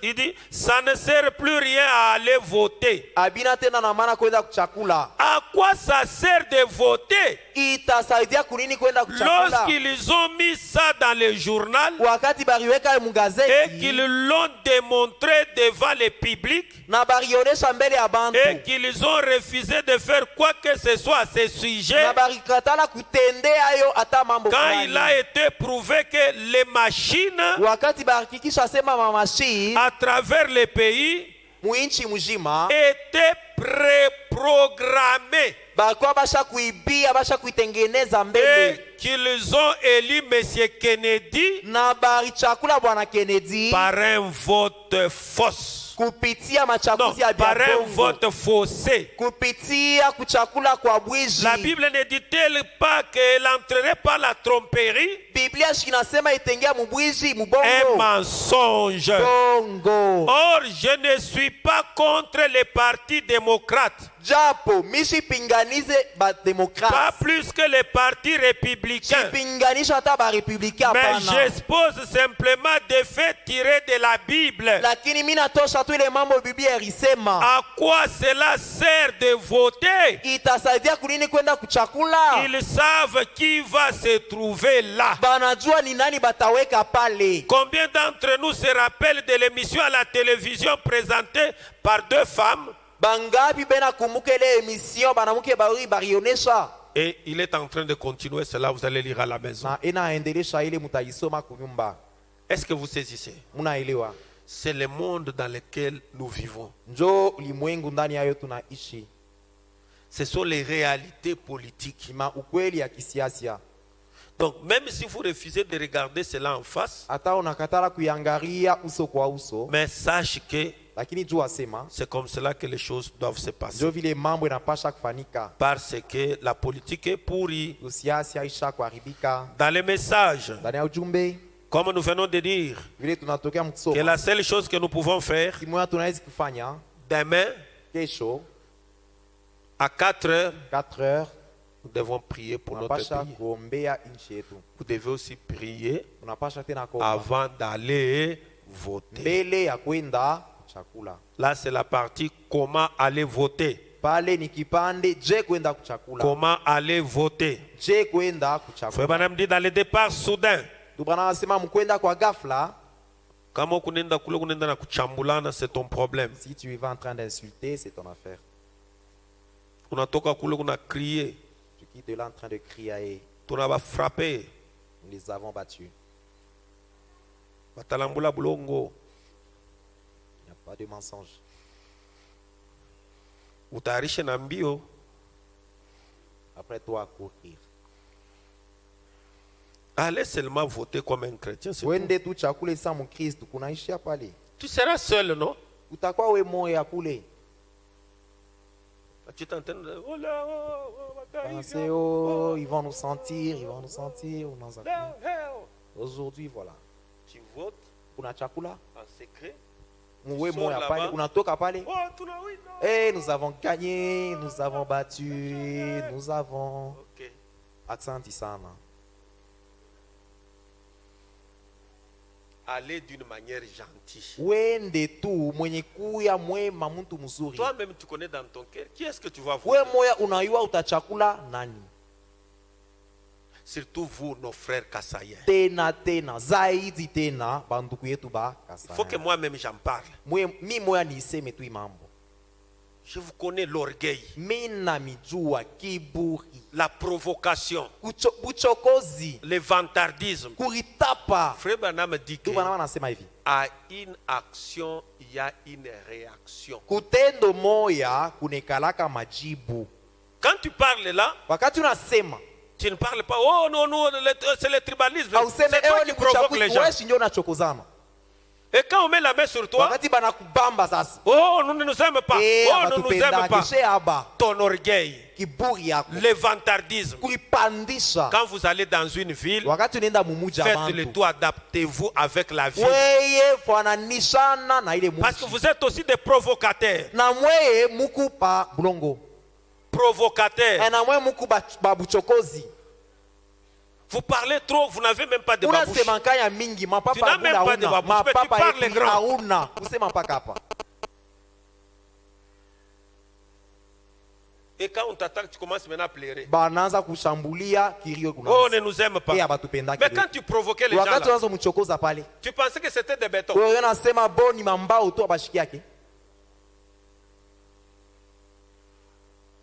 Il dit, ça ne sert plus rien à aller voter. Abina tena na maana kwenda kuchakula. À quoi ça sert de voter Itasaidia kunini kwenda kuchakula? lorsqu'ils ont mis ça dans le journal wakati bariweka et mugazeti qu'ils l'ont démontré devant le public na barionesha mbele ya bantu et qu'ils ont refusé de faire quoi que ce soit à ce sujet na barikatala kutendea yo ata mambo quand fulani. il a été prouvé que les machines Wakati barikikisha sema mamashi à travers les pays muinchi mujima étaient préprogrammées bakuwa basha kuibia basha kuitengeneza mbele et qu'ils ont élu M. Kennedy na barichakula bwana Kennedy par un vote fausse. kupitia Non, machakuzi ya par un bongo vote faussé. kupitia kuchakula kwa bwiji. La Bible ne dit-elle pas qu'elle entrerait par la tromperie? Biblia inasema itengea mubwiji Un mubongo mensonge. bongo. Or, je ne suis pas contre les partis démocrates, Japo mishi pinganize ba pas demokrasi plus que les partis républicains. pinganisha hata ba republika Mais hapana, j'expose simplement des faits tirés de la Bible. lakini mimi natosha tu ile mambo Biblia ilisema. À quoi cela sert de voter? Itasaidia kunini kwenda kuchakula? Ils savent qui va se trouver là. Banajua ni nani bataweka pale. Combien d'entre nous se rappellent de l'émission à la télévision présentée par deux femmes? Bangapi bena kumbuka ile emission banamuke bari barionesha Et il est en train de continuer cela, vous allez lire à la maison. na inaendelesha ile mutaisoma kunyumba. Est-ce que vous saisissez? Munaelewa? C'est le monde dans lequel nous vivons. Njo ulimwengu ndani yayo tunaishi. Ce sont les réalités politiques. Ima ukweli ya kisiasa. Donc même si vous refusez de regarder cela en face, Hata unakatala kuiangalia uso kwa uso, mais sache que lakini jua sema c'est comme cela que les choses doivent se passer. njo vile mambo inapasha kufanika. Parce que la politique est pourrie. Usiasa isha kuharibika. Dans les messages, Ndani ya ujumbe comme nous venons de dire, vile tunatokea que mkusoma. la seule chose que nous pouvons faire, Kimoya tunaweza kufanya demain, kesho à 4 heures, 4 heures nous devons prier pour notre unapasha pays. kuombea nchi yetu. Vous devez aussi prier Unapasha tena kuomba avant d'aller voter. mbele ya kwenda kuchakula. Là, c'est la partie comment aller voter. Pale ni kipande je kwenda kuchakula. Comment aller voter. Je kwenda Frère kuchakula. Branham dit dans le départ soudain, Tubana nasema mkwenda kwa ghafla. kama kunenda kule kunenda na kuchambulana, c'est ton problème. Si tu vas en train d'insulter, c'est ton affaire. Unatoka kule kuna crier, Tu quittes là en train de crier. tunaba frapper, Nous les avons battus. batalambula bulongo, Il n'y a pas de mensonge. utayarishe na mbio. Après toi, courir. Allez seulement voter comme un chrétien, c'est tout. Wende tu chakule sa mkristo kunaishia pale. Tu seras seul, non? Utakuwa we moya kule. Tu t'entends, oh là, Pensez, oh, ils vont nous sentir, ils vont nous sentir. Aujourd'hui, voilà. tu votes Kuna chakula. en secret. Mwe Sors moya là-bas. pale. Unatoka pale. Oh, tu l'as, oui, non. Eh, nous avons gagné, nous avons battu, nous avons. Ok. Aksanti sana. Aller d'une manière gentille. Wende tu mwenye kuya mwema mtu mzuri. Toi-même, tu connais dans ton cœur qui est-ce que tu vas We voter. moya unayua utachakula nani? Surtout vous, nos frères Kassaïens. Tena tena zaidi tena banduku yetu ba Il faut que Kasaya. moi-même j'en parle. Mi moya niseme tu mambo. Je vous connais l'orgueil, Mina mijua kiburi, la provocation, buchokozi, le vantardisme. kuritapa. Frère Branham dit Tu que bana wanasema hivi. à une action, il y a une réaction. Kutendo moya kunekalaka majibu. Quand tu parles là, Wakati unasema tu ne parles pas, oh non, non, c'est le tribalisme. auseme C'est toi ewe qui ni provoque les kuchakuzi, gens. wewe si ndio unachokozana. Et quand on met la main sur toi, Wakati bana kubamba sasa. oh, nous ne nous aimons pas. Eh, Oh, nous ne nous aimons abatupenda pas. kishe aba. Ton orgueil, Kiburi yako. le vantardisme. Kuipandisha. Quand vous allez dans une ville, Wakati unaenda mumuja faites le bantu. tout, adaptez-vous avec la ville. Weye fananishana na ile Parce que muji. vous êtes aussi des provocateurs. Na mweye muku pa bulongo. Provocateurs. Na mweye muku ba buchokozi. Vous parlez trop, vous n'avez même pas de babouche. Unasema kaya mingi Tu mapapa n'as même hakuna pas de hauna. babouche, mais tu Mapapa parles yetu grand. hauna. Kusema mpaka hapa. Et quand on t'attaque, tu commences maintenant à pleurer. Banaanza kushambulia kilio Oh, on kunaanza. ne nous aime pas. Eh, abatupendaki Mais leo. quand tu provoquais les gens Wakati là, unaanza mchokoza pale. tu pensais que c'était des bétons. Wewe unasema boni mambao tu abashiki yake.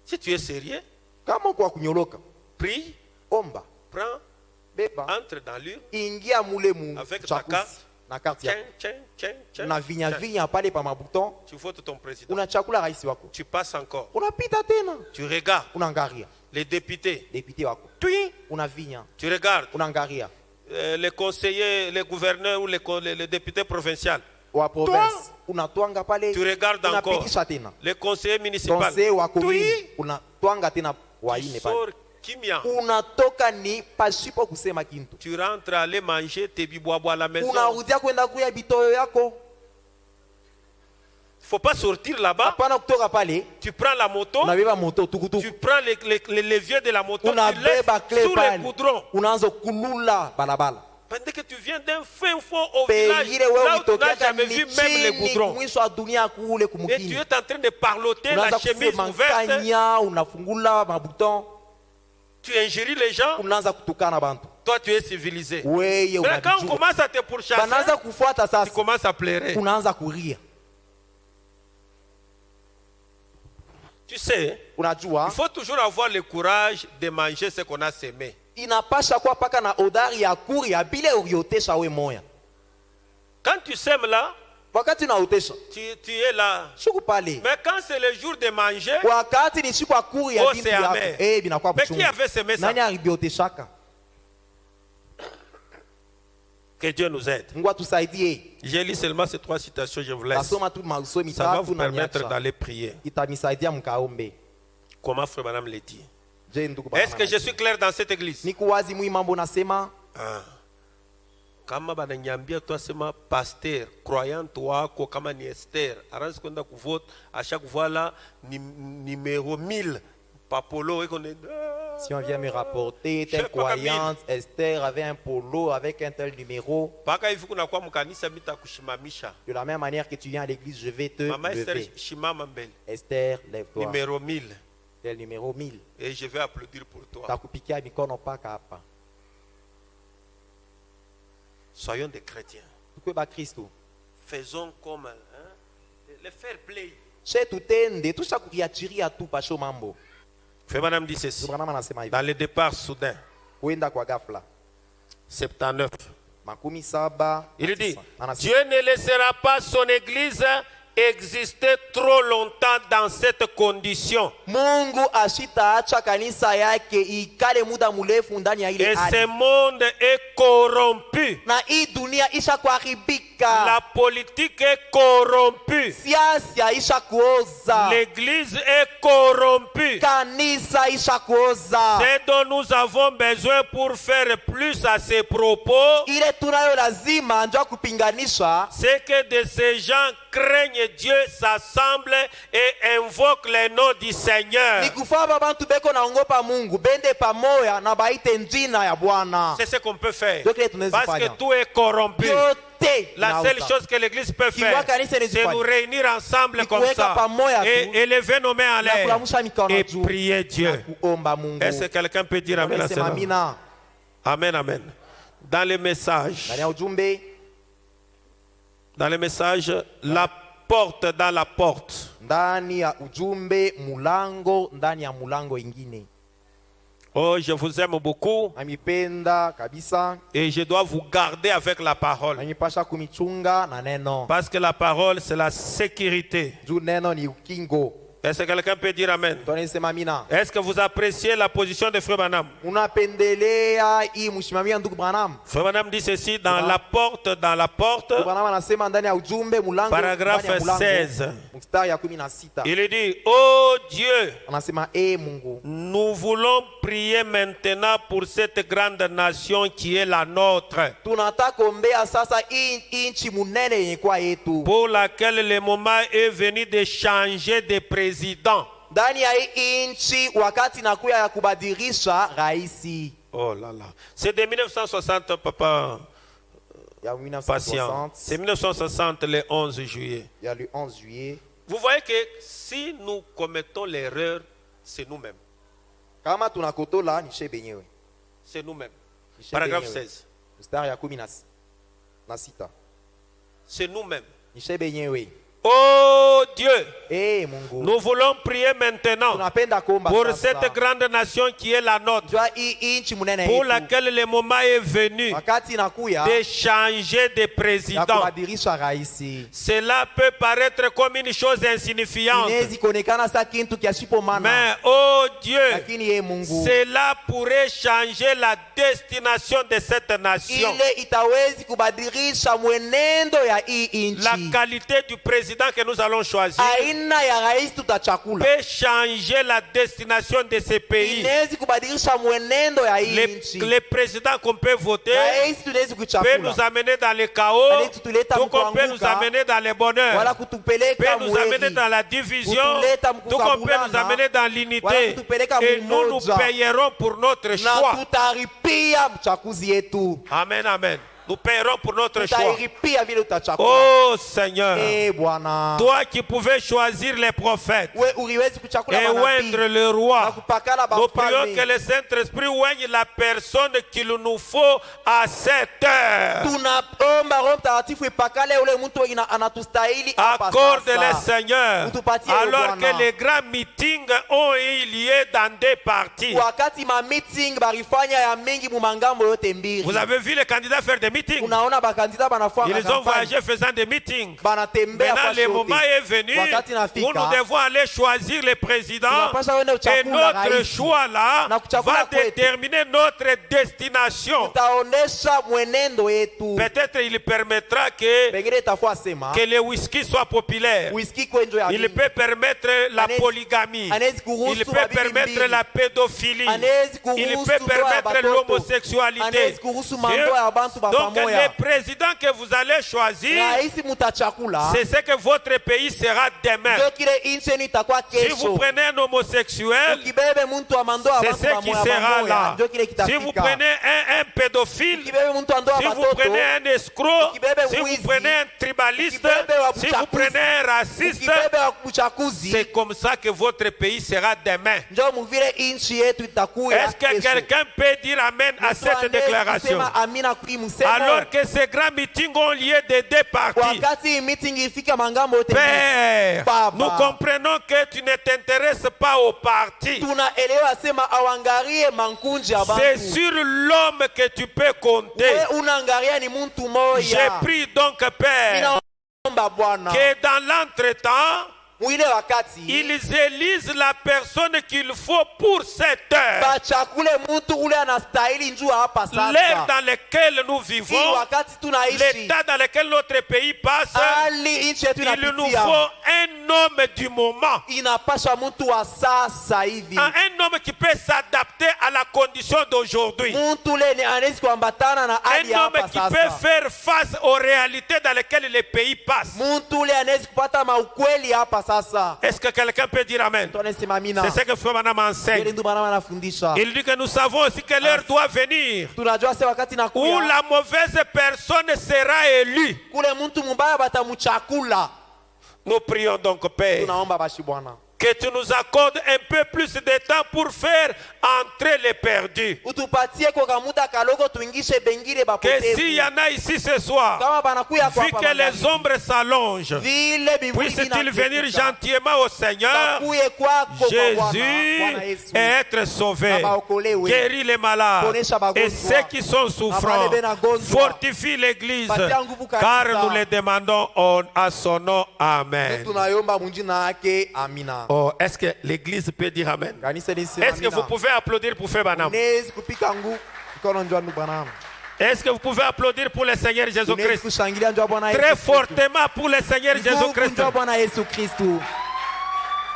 Si tu es sérieux, Kama kwa kunyoloka, prie, omba, prends, beba, entre dans l'urne, ingia mule mu avec ta chakusi carte. na carte yako. Tiens. Una vinya pale pa mabuton, Tu votes ton président. unachakula rais wako. Tu passes encore. Unapita tena, Tu regardes unaangalia les députés. deputy wako. Puis, Unavinya, tu regardes unaangalia les conseillers, les gouverneurs ou les députés provinciaux. wa province. Unatwanga pale, Tu regardes encore unapitisha tena. les conseillers municipaux. Conseil wa commune, Puis, unatwanga tena tu waine pale. sors kimia. Unatoka ni pasipo kusema kintu. Tu rentres aller manger tes bibois à la maison. Unarudia kwenda kuya bitoyo yako. Faut pas sortir là-bas. Hapana kutoka pale, Tu prends la moto. unabeba moto tukutuku. Tu prends les leviers de la moto. Tu laisses Unabeba clé sur les pale. goudrons. Unaanza kulula balabala. Pendant que tu viens d'un fin fond au village, Pengine là wewe où tu n'as utokaka jamais vu même les michini goudrons. mwisho wa dunia kule Et tu kumukini. es en train de parloter la Unaanza chemise kusema ouverte. nkanya, unafungula mabuton, Tu injures les gens. unaanza kutukana bantu. Toi, tu es civilisé. Weye Mais quand on unajua. commence à te pourchasser, Banaanza kufuata tu sasa. commences à pleurer. Unaanza kuria. Tu sais, Unajua, il faut toujours avoir le courage de manger ce qu'on a semé. inapasha kuwa paka na odari ya kuria bila uliotesha we moya. Quand tu sèmes là, Wakati unaotesha, tu es là. shuku pale. Mais quand c'est le jour de manger, Wakati ni siku ya kuria Oh, bintu c'est yako. amer. Binakuwa mais qui buchungu. avait semé ça? Nani alibioteshaka? Que Dieu nous aide. Mungu atusaidie. J'ai lu seulement ces 3 citations, je vous laisse. Tasoma tu masomi Ça va tatu vous na permettre niacha. d'aller prier. Itanisaidia mkaombe. Comment Frère Madame l'a dit. Je ndugu Est-ce que bana. je suis clair dans cette église? Niko wazi mwi mambo nasema. Ah. Kama bananyambia tu asema pasteur croyant wako kama ni Esther aranzi kwenda kuvote à chaque fois là numéro 1000 papolo eko ne Si on vient me rapporter, Je sais telle pas croyante, Esther avait un polo avec un tel numéro. paka hivi kuna kwa mkanisa mitakushimamisha. De la même manière que tu viens à l'église, je vais te Mama Esther lever. shimama mbele Esther, lève-toi. numéro 1000 Tel numéro 1000. et je vais applaudir pour toi. Takupikia mikono paka hapa. Soyons des chrétiens. Tukwe ba Kristo. Faisons comme le fair play. Che tutende, tusha kukiachiria tu pasho mambo. Frère Madame dit ceci. Subhanama nasema hivi. Dans le départ soudain, Kuenda kwa ghafla. 79. Makumi saba. Il dit, Anasema, Dieu ne laissera pas son église exister trop longtemps dans cette condition. Mungu ashitaacha kanisa yake ikale muda mrefu ndani ya ile Et ce hali. monde est corrompu. Na hii dunia isha kuharibika. La politique est corrompue. Siasa isha kuoza. L'église est corrompue. Kanisa isha kuoza. C'est dont nous avons besoin pour faire plus à ces propos. Ile tunayo lazima ndio kupinganisha. C'est que de ces gens craignent Dieu, s'assemblent et invoquent le nom du Seigneur. Ni kufaba bantu beko naongopa Mungu bende pamoja na baite njina ya Bwana. C'est ce qu'on peut faire. Donc, tunaweza Parce que fanya. tout est corrompu. Yote La seule inauza. chose que l'église peut faire, Kiwaka kanisa c'est inazifanya. nous réunir ensemble Ni comme kuweka ça pamoja tu. et élever nos mains en Na l'air kuamsha mikono et juu. prier Dieu. Na kuomba Mungu. Est-ce que quelqu'un peut dire Amen à Sema cela? amina. Amen, Amen. Dans le message, Ndani ya ujumbe la porte dans la porte. ndani ya ujumbe mulango ndani ya mulango ingine. Oh, je vous aime beaucoup Namipenda kabisa. et je dois vous garder avec la parole. Nanipasha kumichunga na neno. Parce que la parole, c'est la sécurité. Juu neno ni ukingo. Est-ce que quelqu'un peut dire Amen? Tunaisema amina. Est-ce que vous appréciez la position de Frère Branham? Unapendelea hii mshimamia ndugu Branham. Frère Branham dit ceci dans la porte, Ndugu Branham anasema ndani ya ujumbe mulango Paragraphe ndani ya mulango, 16. mstari ya 16. Il dit, oh Dieu, Anasema Mungu, nous voulons prier maintenant pour cette grande nation qui est la nôtre, tunataka ombea sasa hii nchi munene yenye kwa yetu. pour laquelle le moment est venu de changer de président. Ndani ya hii nchi wakati nakuya ya kubadilisha raisi. Oh là là. C'est de 1960, papa, Ya patient. 1960, C'est 1960, le 11 juillet. il y a le 11 juillet. Vous voyez que si nous commettons l'erreur c'est nous-mêmes. Kama tunakotola ni she benyewe. C'est nous-mêmes. Ni she Paragraphe benyewe. 16. Mstari ya 10 na sita. C'est nous-mêmes. Ni she benyewe. Oh Dieu, Mungu. nous voulons prier maintenant Tunapenda kuomba pour sasa. cette grande nation qui est la nôtre, Jua hii nchi munene pour yetu. laquelle le moment est venu Wakati inakuya de changer de ya président. kubadilisha raisi. Cela peut paraître comme une chose insignifiante, Inaweza kuonekana sa kintu kiasipo maana. mais oh Dieu, Lakini Mungu. cela pourrait changer la destination de cette nation. Ile itawezi kubadilisha mwenendo ya hii La nchi. qualité du président que nous allons choisir Aina ya rais tutachakula. peut changer la destination de ce pays. Inawezi kubadilisha mwenendo ya hii nchi. Les présidents qu'on peut voter Rais tunawezi peut kuchakula. nous amener dans le chaos, Kutuleta tout comme peut nous mkuanguka. amener dans le Wala bonheur, kutupeleka peut nous amener mweri. dans la division, Kutuleta tout comme peut nous mkukabulana. amener dans Wala l'unité. kutupeleka Et nous nous mmoja. payerons pour notre Na choix. tutaripia mchakuzi yetu. Amen, amen. Nous payerons pour notre choix. Tutaripia vile utachakula. Oh Seigneur, Bwana. toi qui pouvais choisir les prophètes We uliwezi kuchakula et oindre manabii. le Na roi, kupakala nous prions que bafalme. le Saint-Esprit oigne la personne qu'il nous faut à cette heure. Tunaomba Roho Mtakatifu ipakale ule mtu anatustahili hapa Accorde-le, sasa. Seigneur, Utupatie alors Bwana. que les grands meetings ont eu lieu dans deux parties. Wakati ma meeting barifanya ya mingi mu mangambo yote mbili. Vous avez vu les candidats faire des meetings? Unaona bakandida banafanya Ils ont voyagé faisant des meetings. banatembea Maintenant, le moment est venu Wakati où nafika. nous devons aller choisir le président. Tunapaswa wende Et uchakula notre rais. choix là Na kuchagua va kwetu. déterminer notre destination. Tutaonesha mwenendo yetu. Peut-être il permettra que Pengine itakuwa sema le whisky soit populaire. whisky kwenjo ya Il mingi. peut permettre la Anaweza- polygamie. anaweza kuruhusu Il peut mabibi permettre mbili. la pédophilie. Anaweza Il kuruhusu peut ndoa ya permettre batoto. l'homosexualité. Anaweza kuruhusu mandoa ya bantu ba Donc pamoja. les présidents que vous allez choisir, Raisi mutachakula. c'est ce que votre pays sera demain. Ndio kile nchi yenu itakuwa Si vous kesho. prenez un homosexuel, Ukibebe mtu wa mandoa c'est bantu ce qui pamoja sera pamoja, là. ndio kile Si vous kitafika. prenez un pédophile, Ukibebe mtu wa ndoa si vous batoto, prenez un escroc, ukibebe si vous mwizi, prenez un tribaliste, ukibebe wa si vous buchakuzi, prenez un raciste, ukibebe wa uchakuzi, c'est comme ça que votre pays sera demain. ndio mvile nchi yetu itakuwa Est-ce que quelqu'un peut dire Amen à cette déclaration? Amina kui msemo. Alors que ces grands meetings ont lieu de deux parties. Wakati meeting ifika mangambo yote mbili, Père, Baba. nous comprenons que tu ne t'intéresses pas au parti. tunaelewa sema awangarie mankunji ya C'est bantu. sur l'homme que tu peux compter. We unaangalia ni mtu moja. J'ai pris donc, Père, Ninaomba Bwana que dans l'entretemps, mwile wakati ils élisent la personne qu'il faut pour cette heure. bachakule mtu ule anastahili njua hapa L'ère sasa. dans laquelle nous Hii vivons, wakati tunaishi, l'état dans lequel notre pays passe, hali nchi yetu il nous inapitia, faut un homme du moment. inapasha mtu wa sasa hivi. Un homme qui peut s'adapter à la condition d'aujourd'hui. Mtu ule ni anaweza kuambatana na hali Un ya homme hapa qui peut sasa. faire face aux réalités dans lesquelles le pays passe. Mtu ule anaweza kupata maukweli hapa sasa. Est-ce que quelqu'un peut dire Amen? Tunasema amina. C'est ce que Frère Branham Ile enseigne. ndio bana wanafundisha. Il dit que nous savons aussi que l'heure doit venir Tunajua sasa wakati où nakuya la mauvaise personne sera élue. kule mtu mbaya batamchakula. Nous prions donc, Père, Tunaomba bashi Bwana. que tu nous accordes un peu plus de temps pour faire entrer les perdus. Utupatie kwa kamuda kaloko tuingishe bengine Que s'il y bapotevu. en a ici ce soir, Kama banakuya kwa vu que les ombres s'allongent, vile bibuli puisse-t-il venir gentiment au Seigneur Bakuye kwako kwa Bwana. Bwana Jésus Yesu. et être sauvé. Baokolewe. Guéris les malades Ponesha bagonjwa. et ceux qui sont souffrants. Abalebe na gonjwa. Fortifie l'Église, Patia nguvu kanisa. car nous le demandons à son nom. Amen. Tunayomba munjina yake amina. Oh, est-ce que l'Église peut dire Amen? Kanisa lisema Est-ce que vous pouvez applaudir pour Frère Branham? Unaweza kupika ngu mkono njoo ndugu Branham. Est-ce que vous pouvez applaudir pour le Seigneur Unaweza Jésus-Christ? kushangilia njoo Bwana Yesu. Très Kristo. fortement pour le Seigneur Nguvu Jésus-Christ. njoo Bwana Yesu Kristo.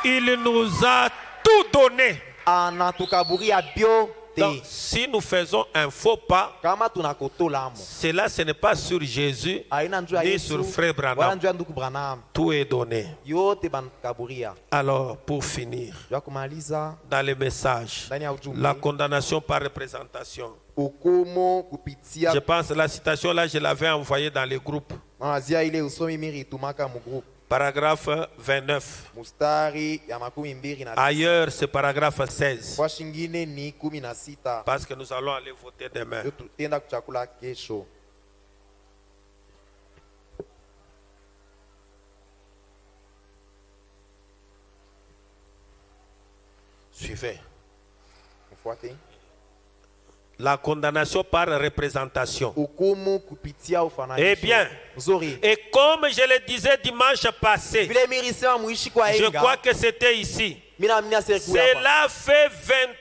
Il nous a tout donné. Anatukaburia byote. Donc, si nous faisons un faux pas, Kama tunakotola amo. cela ce n'est pas sur Jésus Aina njoo ya ni Yesu. sur Frère Wala Branham. njoo ya ndugu Branham. Tout est donné. Yote banakaburia. Alors, pour finir, Njoo kumaliza dans les messages, ndani ya ujumbe. la condamnation par représentation. Hukumu kupitia Je pense la citation là, je l'avais envoyée dans les groupes. Manazia ile usomi miri itumaka mu group. Paragraphe 29. Mustari ya makumi mbili na Ailleurs, c'est paragraphe 16. kwa shingine ni 16. Parce que nous allons aller voter demain. Tutaenda kuchakula kesho. Suivez. Mfuate. La condamnation par représentation. Hukumu kupitia ufananisho. Eh bien, Nzuri. et comme je le disais dimanche passé, Vile mirisema muishi kwa je enga. crois que c'était ici. Mina serikali hapa. Cela fait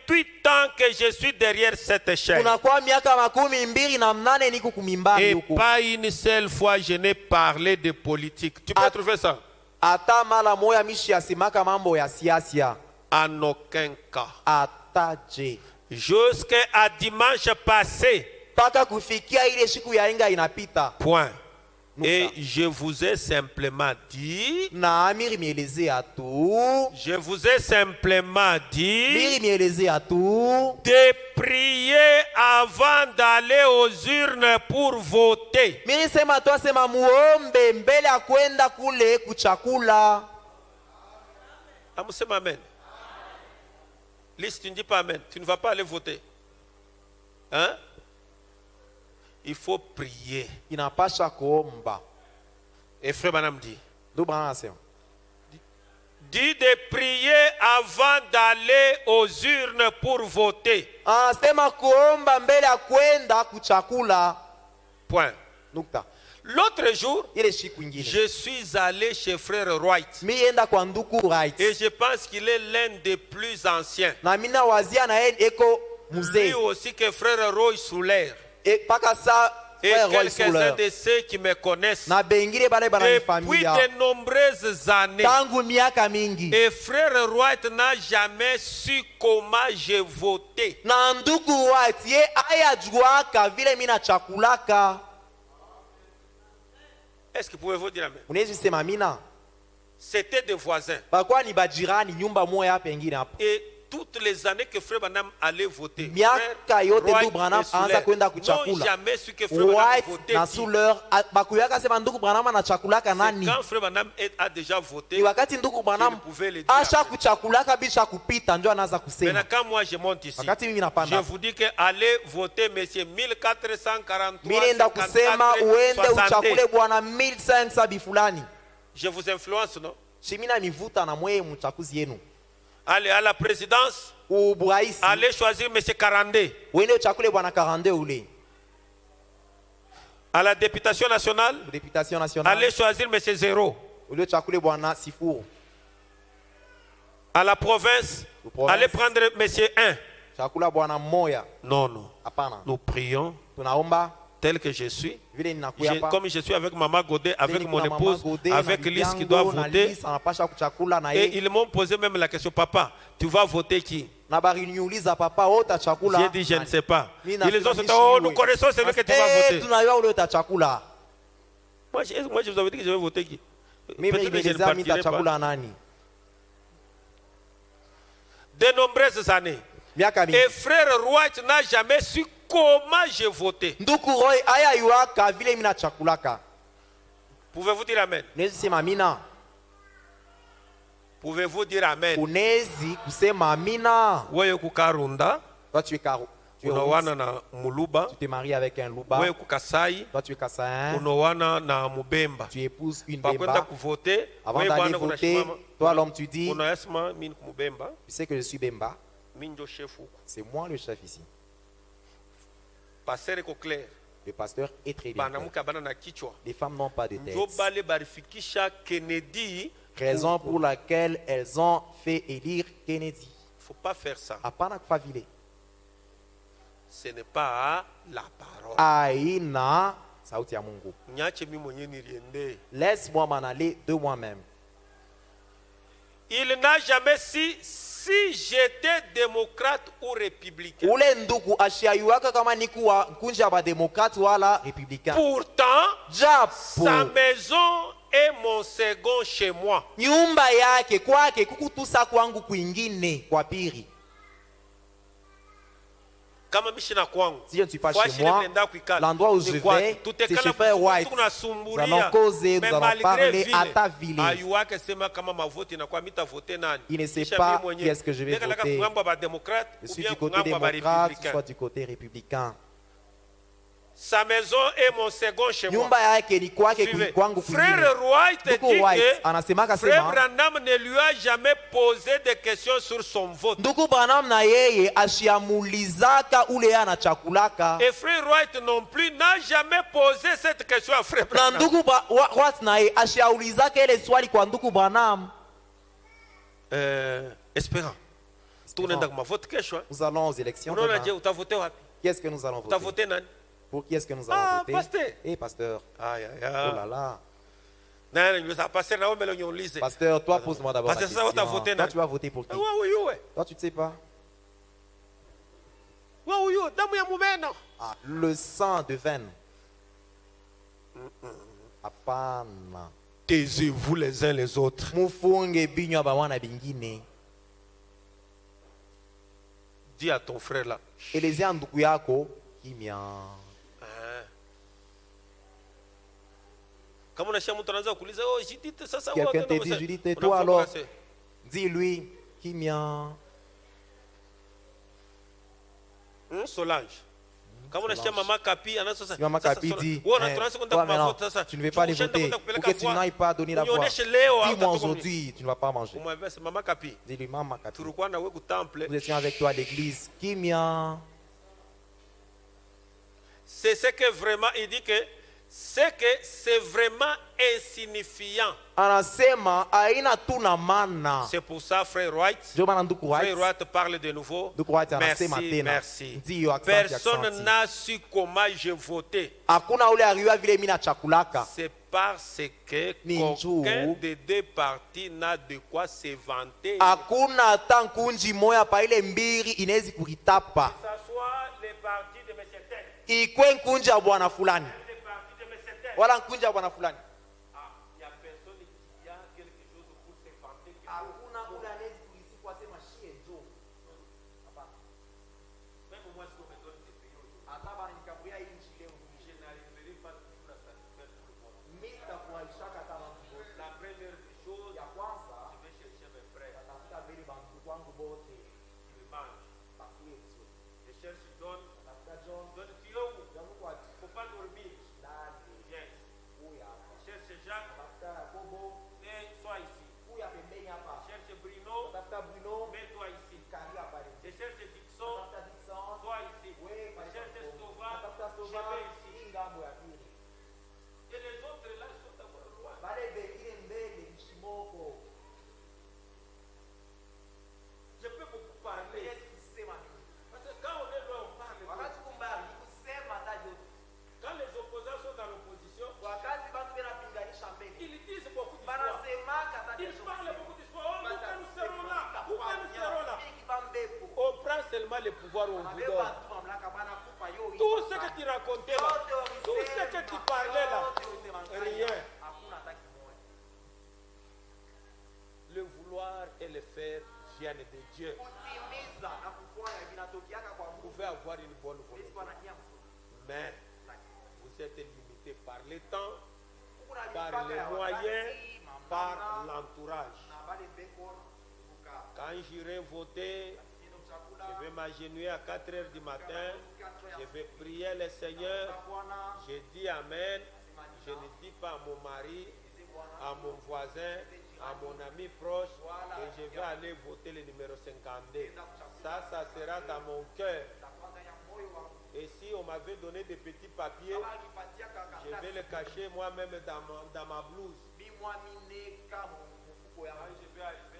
28 ans que je suis derrière cette chaîne. Kunakuwa miaka makumi mbili na mnane niko kumimbari Et huko. pas une seule fois je n'ai parlé de politique. Tu peux trouver ça? Ata mala moya mishi asimaka mambo ya siasa. En aucun cas. Ataje. Jusqu'à dimanche passé. Paka kufikia ile siku ya enga inapita. Point. Et je vous ai simplement dit. Na miri mielezea tu. Je vous ai simplement dit. Miri mielezea tu. De prier avant d'aller aux urnes pour voter. Miri sema tu asema muombe mbele ya kwenda kule kuchakula. Amusema amen. Lise, tu ne dis pas amen. Tu ne vas pas aller voter. Hein? Il faut prier. Inapasha kuomba. Et frère Madame dit. Dit de prier avant d'aller aux urnes pour voter. Sema kuomba mbele ya kwenda kuchakula. Point. Nukta. L'autre jour, ile siku ingine je suis allé chez frère Wright. Mienda kwa nduku Wright. Et je pense qu'il est l'un des plus anciens. Na mina wazia na yeye eko mzee. Lui aussi que frère Roy Souler. Et paka sa et quelques-uns de ceux qui me connaissent na bengine bale depuis de nombreuses années. Tangu miaka mingi. Et frère Wright n'a jamais su comment j'ai voté. Na nduku Wright ye ayajuaka vile mina chakulaka. Est-ce que pouvez-vous dire amen? Unaweza sema amina? C'était des voisins. Bakwa ni bajirani nyumba moja hapa ingine hapa. Et toutes les années que frère Branham allait voter, miaka yote ndugu Branham anza kwenda kuchakula. Jamais su que frère Branham votait. Na Souleur bakuyaka sema ndugu Branham anachakulaka nani? Quand frère Branham a déjà voté, ni wakati ndugu Branham asha kuchakulaka bisha kupita ndio anaanza kusema. Maintenant quand moi je monte ici, wakati mimi napanda, je vous dis que allez voter monsieur 1443. Mimi nenda kusema uende uchakule bwana 1500 bifulani. Je vous influence, non? Shimina nivuta na mweye mchakuzi yenu. Allez à la présidence. Allez choisir M. Karandé. À la députation nationale. Allez choisir M. Zéro. À la province. Allez prendre M. 1. Non, non. Nous prions tel que je suis. Comme je suis avec Maman Godet, avec mon épouse, avec Lise qui doit voter. Et ils m'ont posé même la question, papa, tu vas voter qui? J'ai dit, je ne sais pas. Ils ont dit, oh, nous connaissons celui que tu vas voter. Moi, je vous avais dit que je vais voter qui? Peut-être que je ne partirai pas. De nombreuses années. Et frère Wright n'a jamais su comment j'ai voté. Pouvez-vous dire amen? Pouvez-vous dire amen? Toi tu es Karo. Tu t'es marié avec un Luba. Toi tu es Kassaïen. Tu épouses une Bemba. Avant d'aller voter, toi l'homme tu dis, tu sais que je suis Bemba. C'est moi le chef ici. Le pasteur est très bien. Les femmes n'ont pas de tête. Raison pour laquelle elles ont fait élire Kennedy. Il ne faut pas faire ça. Ce n'est pas la parole. Aina sauti ya Mungu. Laisse-moi m'en aller de moi-même. Il n'a jamais si j'étais démocrate ou républicain. Pourtant, sa maison est mon second chez moi. Si je ne suis pas chez moi, l'endroit où je vais, c'est chez Frère White. Nous allons causer, nous allons parler à ta ville. Il ne sait pas qui est-ce que je vais voter. Je suis du côté démocrate, soit du côté républicain. Sa maison est mon second chez moi. Frère White dit que Frère Branham ne lui a jamais posé de questions sur son vote. Et Frère White non plus n'a jamais posé cette question à Frère Branham. Espérant. Nous allons aux élections. Qui est-ce que nous allons voter? Pour qui est-ce que nous allons voter? Pasteur. Pasteur. Aïe, aïe, aïe. Oh là là. Pasteur, toi pose-moi d'abord la question. Toi tu vas voter pour qui? Toi tu ne sais pas. Le sang de veine. Apana. Taisez-vous les uns les autres. Dis à ton frère là. Quelqu'un te dit, Judith, et toi alors, dis-lui, Kimia. Solange. Si Maman Capi dit, toi maintenant, tu ne veux pas les voter, pour que tu n'ailles pas donner la voix. Dis-moi aujourd'hui, tu ne vas pas manger. Dis-lui, Maman Capi, nous étions avec toi à l'église. Kimia. C'est ce que vraiment, il dit que c'est vraiment insignifiant. C'est pour ça, Frère White, Frère White parle de nouveau. Merci, merci. Personne n'a su comment j'ai voté. C'est parce que aucun des deux partis n'a de quoi se vanter. Que ce soit les partis de M. Tel. Wala nkunja bwana fulani. Il y a personne qui a quelque chose pour se vanter. Hakuna ule anaweza kulisi kwa sema shie njo. Hapana. Même moi si on me donne des pays aujourd'hui. Ataba nikabuya inchi leo je n'arriverai pas toujours à satisfaire tout le monde. Mita kuaishaka kama mtu. La première des choses, ya kwanza, je vais chercher mes frères. Natafuta beli bantu kwangu bote. Ils mangent. Bakuye vizuri. Je cherche John. Natafuta John. John Tio. Jamu kwa faut pas dormir. Cherche Jacques, sois ici. Cherche Bruno, mets-toi ici. Je cherche Dixon, sois ici. Cherche Stova, je vais ici. Et les autres là sont d'abord loin. Je peux beaucoup parler. Parce que quand on est loin, on parle. Quand les opposants sont dans l'opposition, ils disent beaucoup d'histoires. Ils parlent beaucoup d'histoires. Oh, pourquoi nous serons là? Pourquoi nous serons là? On prend seulement le pouvoir au vous donne. Tout ce que tu racontais là, tout ce que tu parlais là, rien. Le vouloir et le faire viennent de Dieu. Vous pouvez avoir une bonne volonté, mais vous êtes limité par le temps, par les moyens, par l'entourage. Quand j'irai voter, je vais m'agenouiller à 4 heures du matin, je vais prier le Seigneur, je dis Amen, je ne dis pas à mon mari, à mon voisin, à mon ami proche, et je vais aller voter le numéro 52. Ça sera dans mon cœur. Et si on m'avait donné des petits papiers, je vais les cacher moi-même dans ma blouse. Quand je vais arriver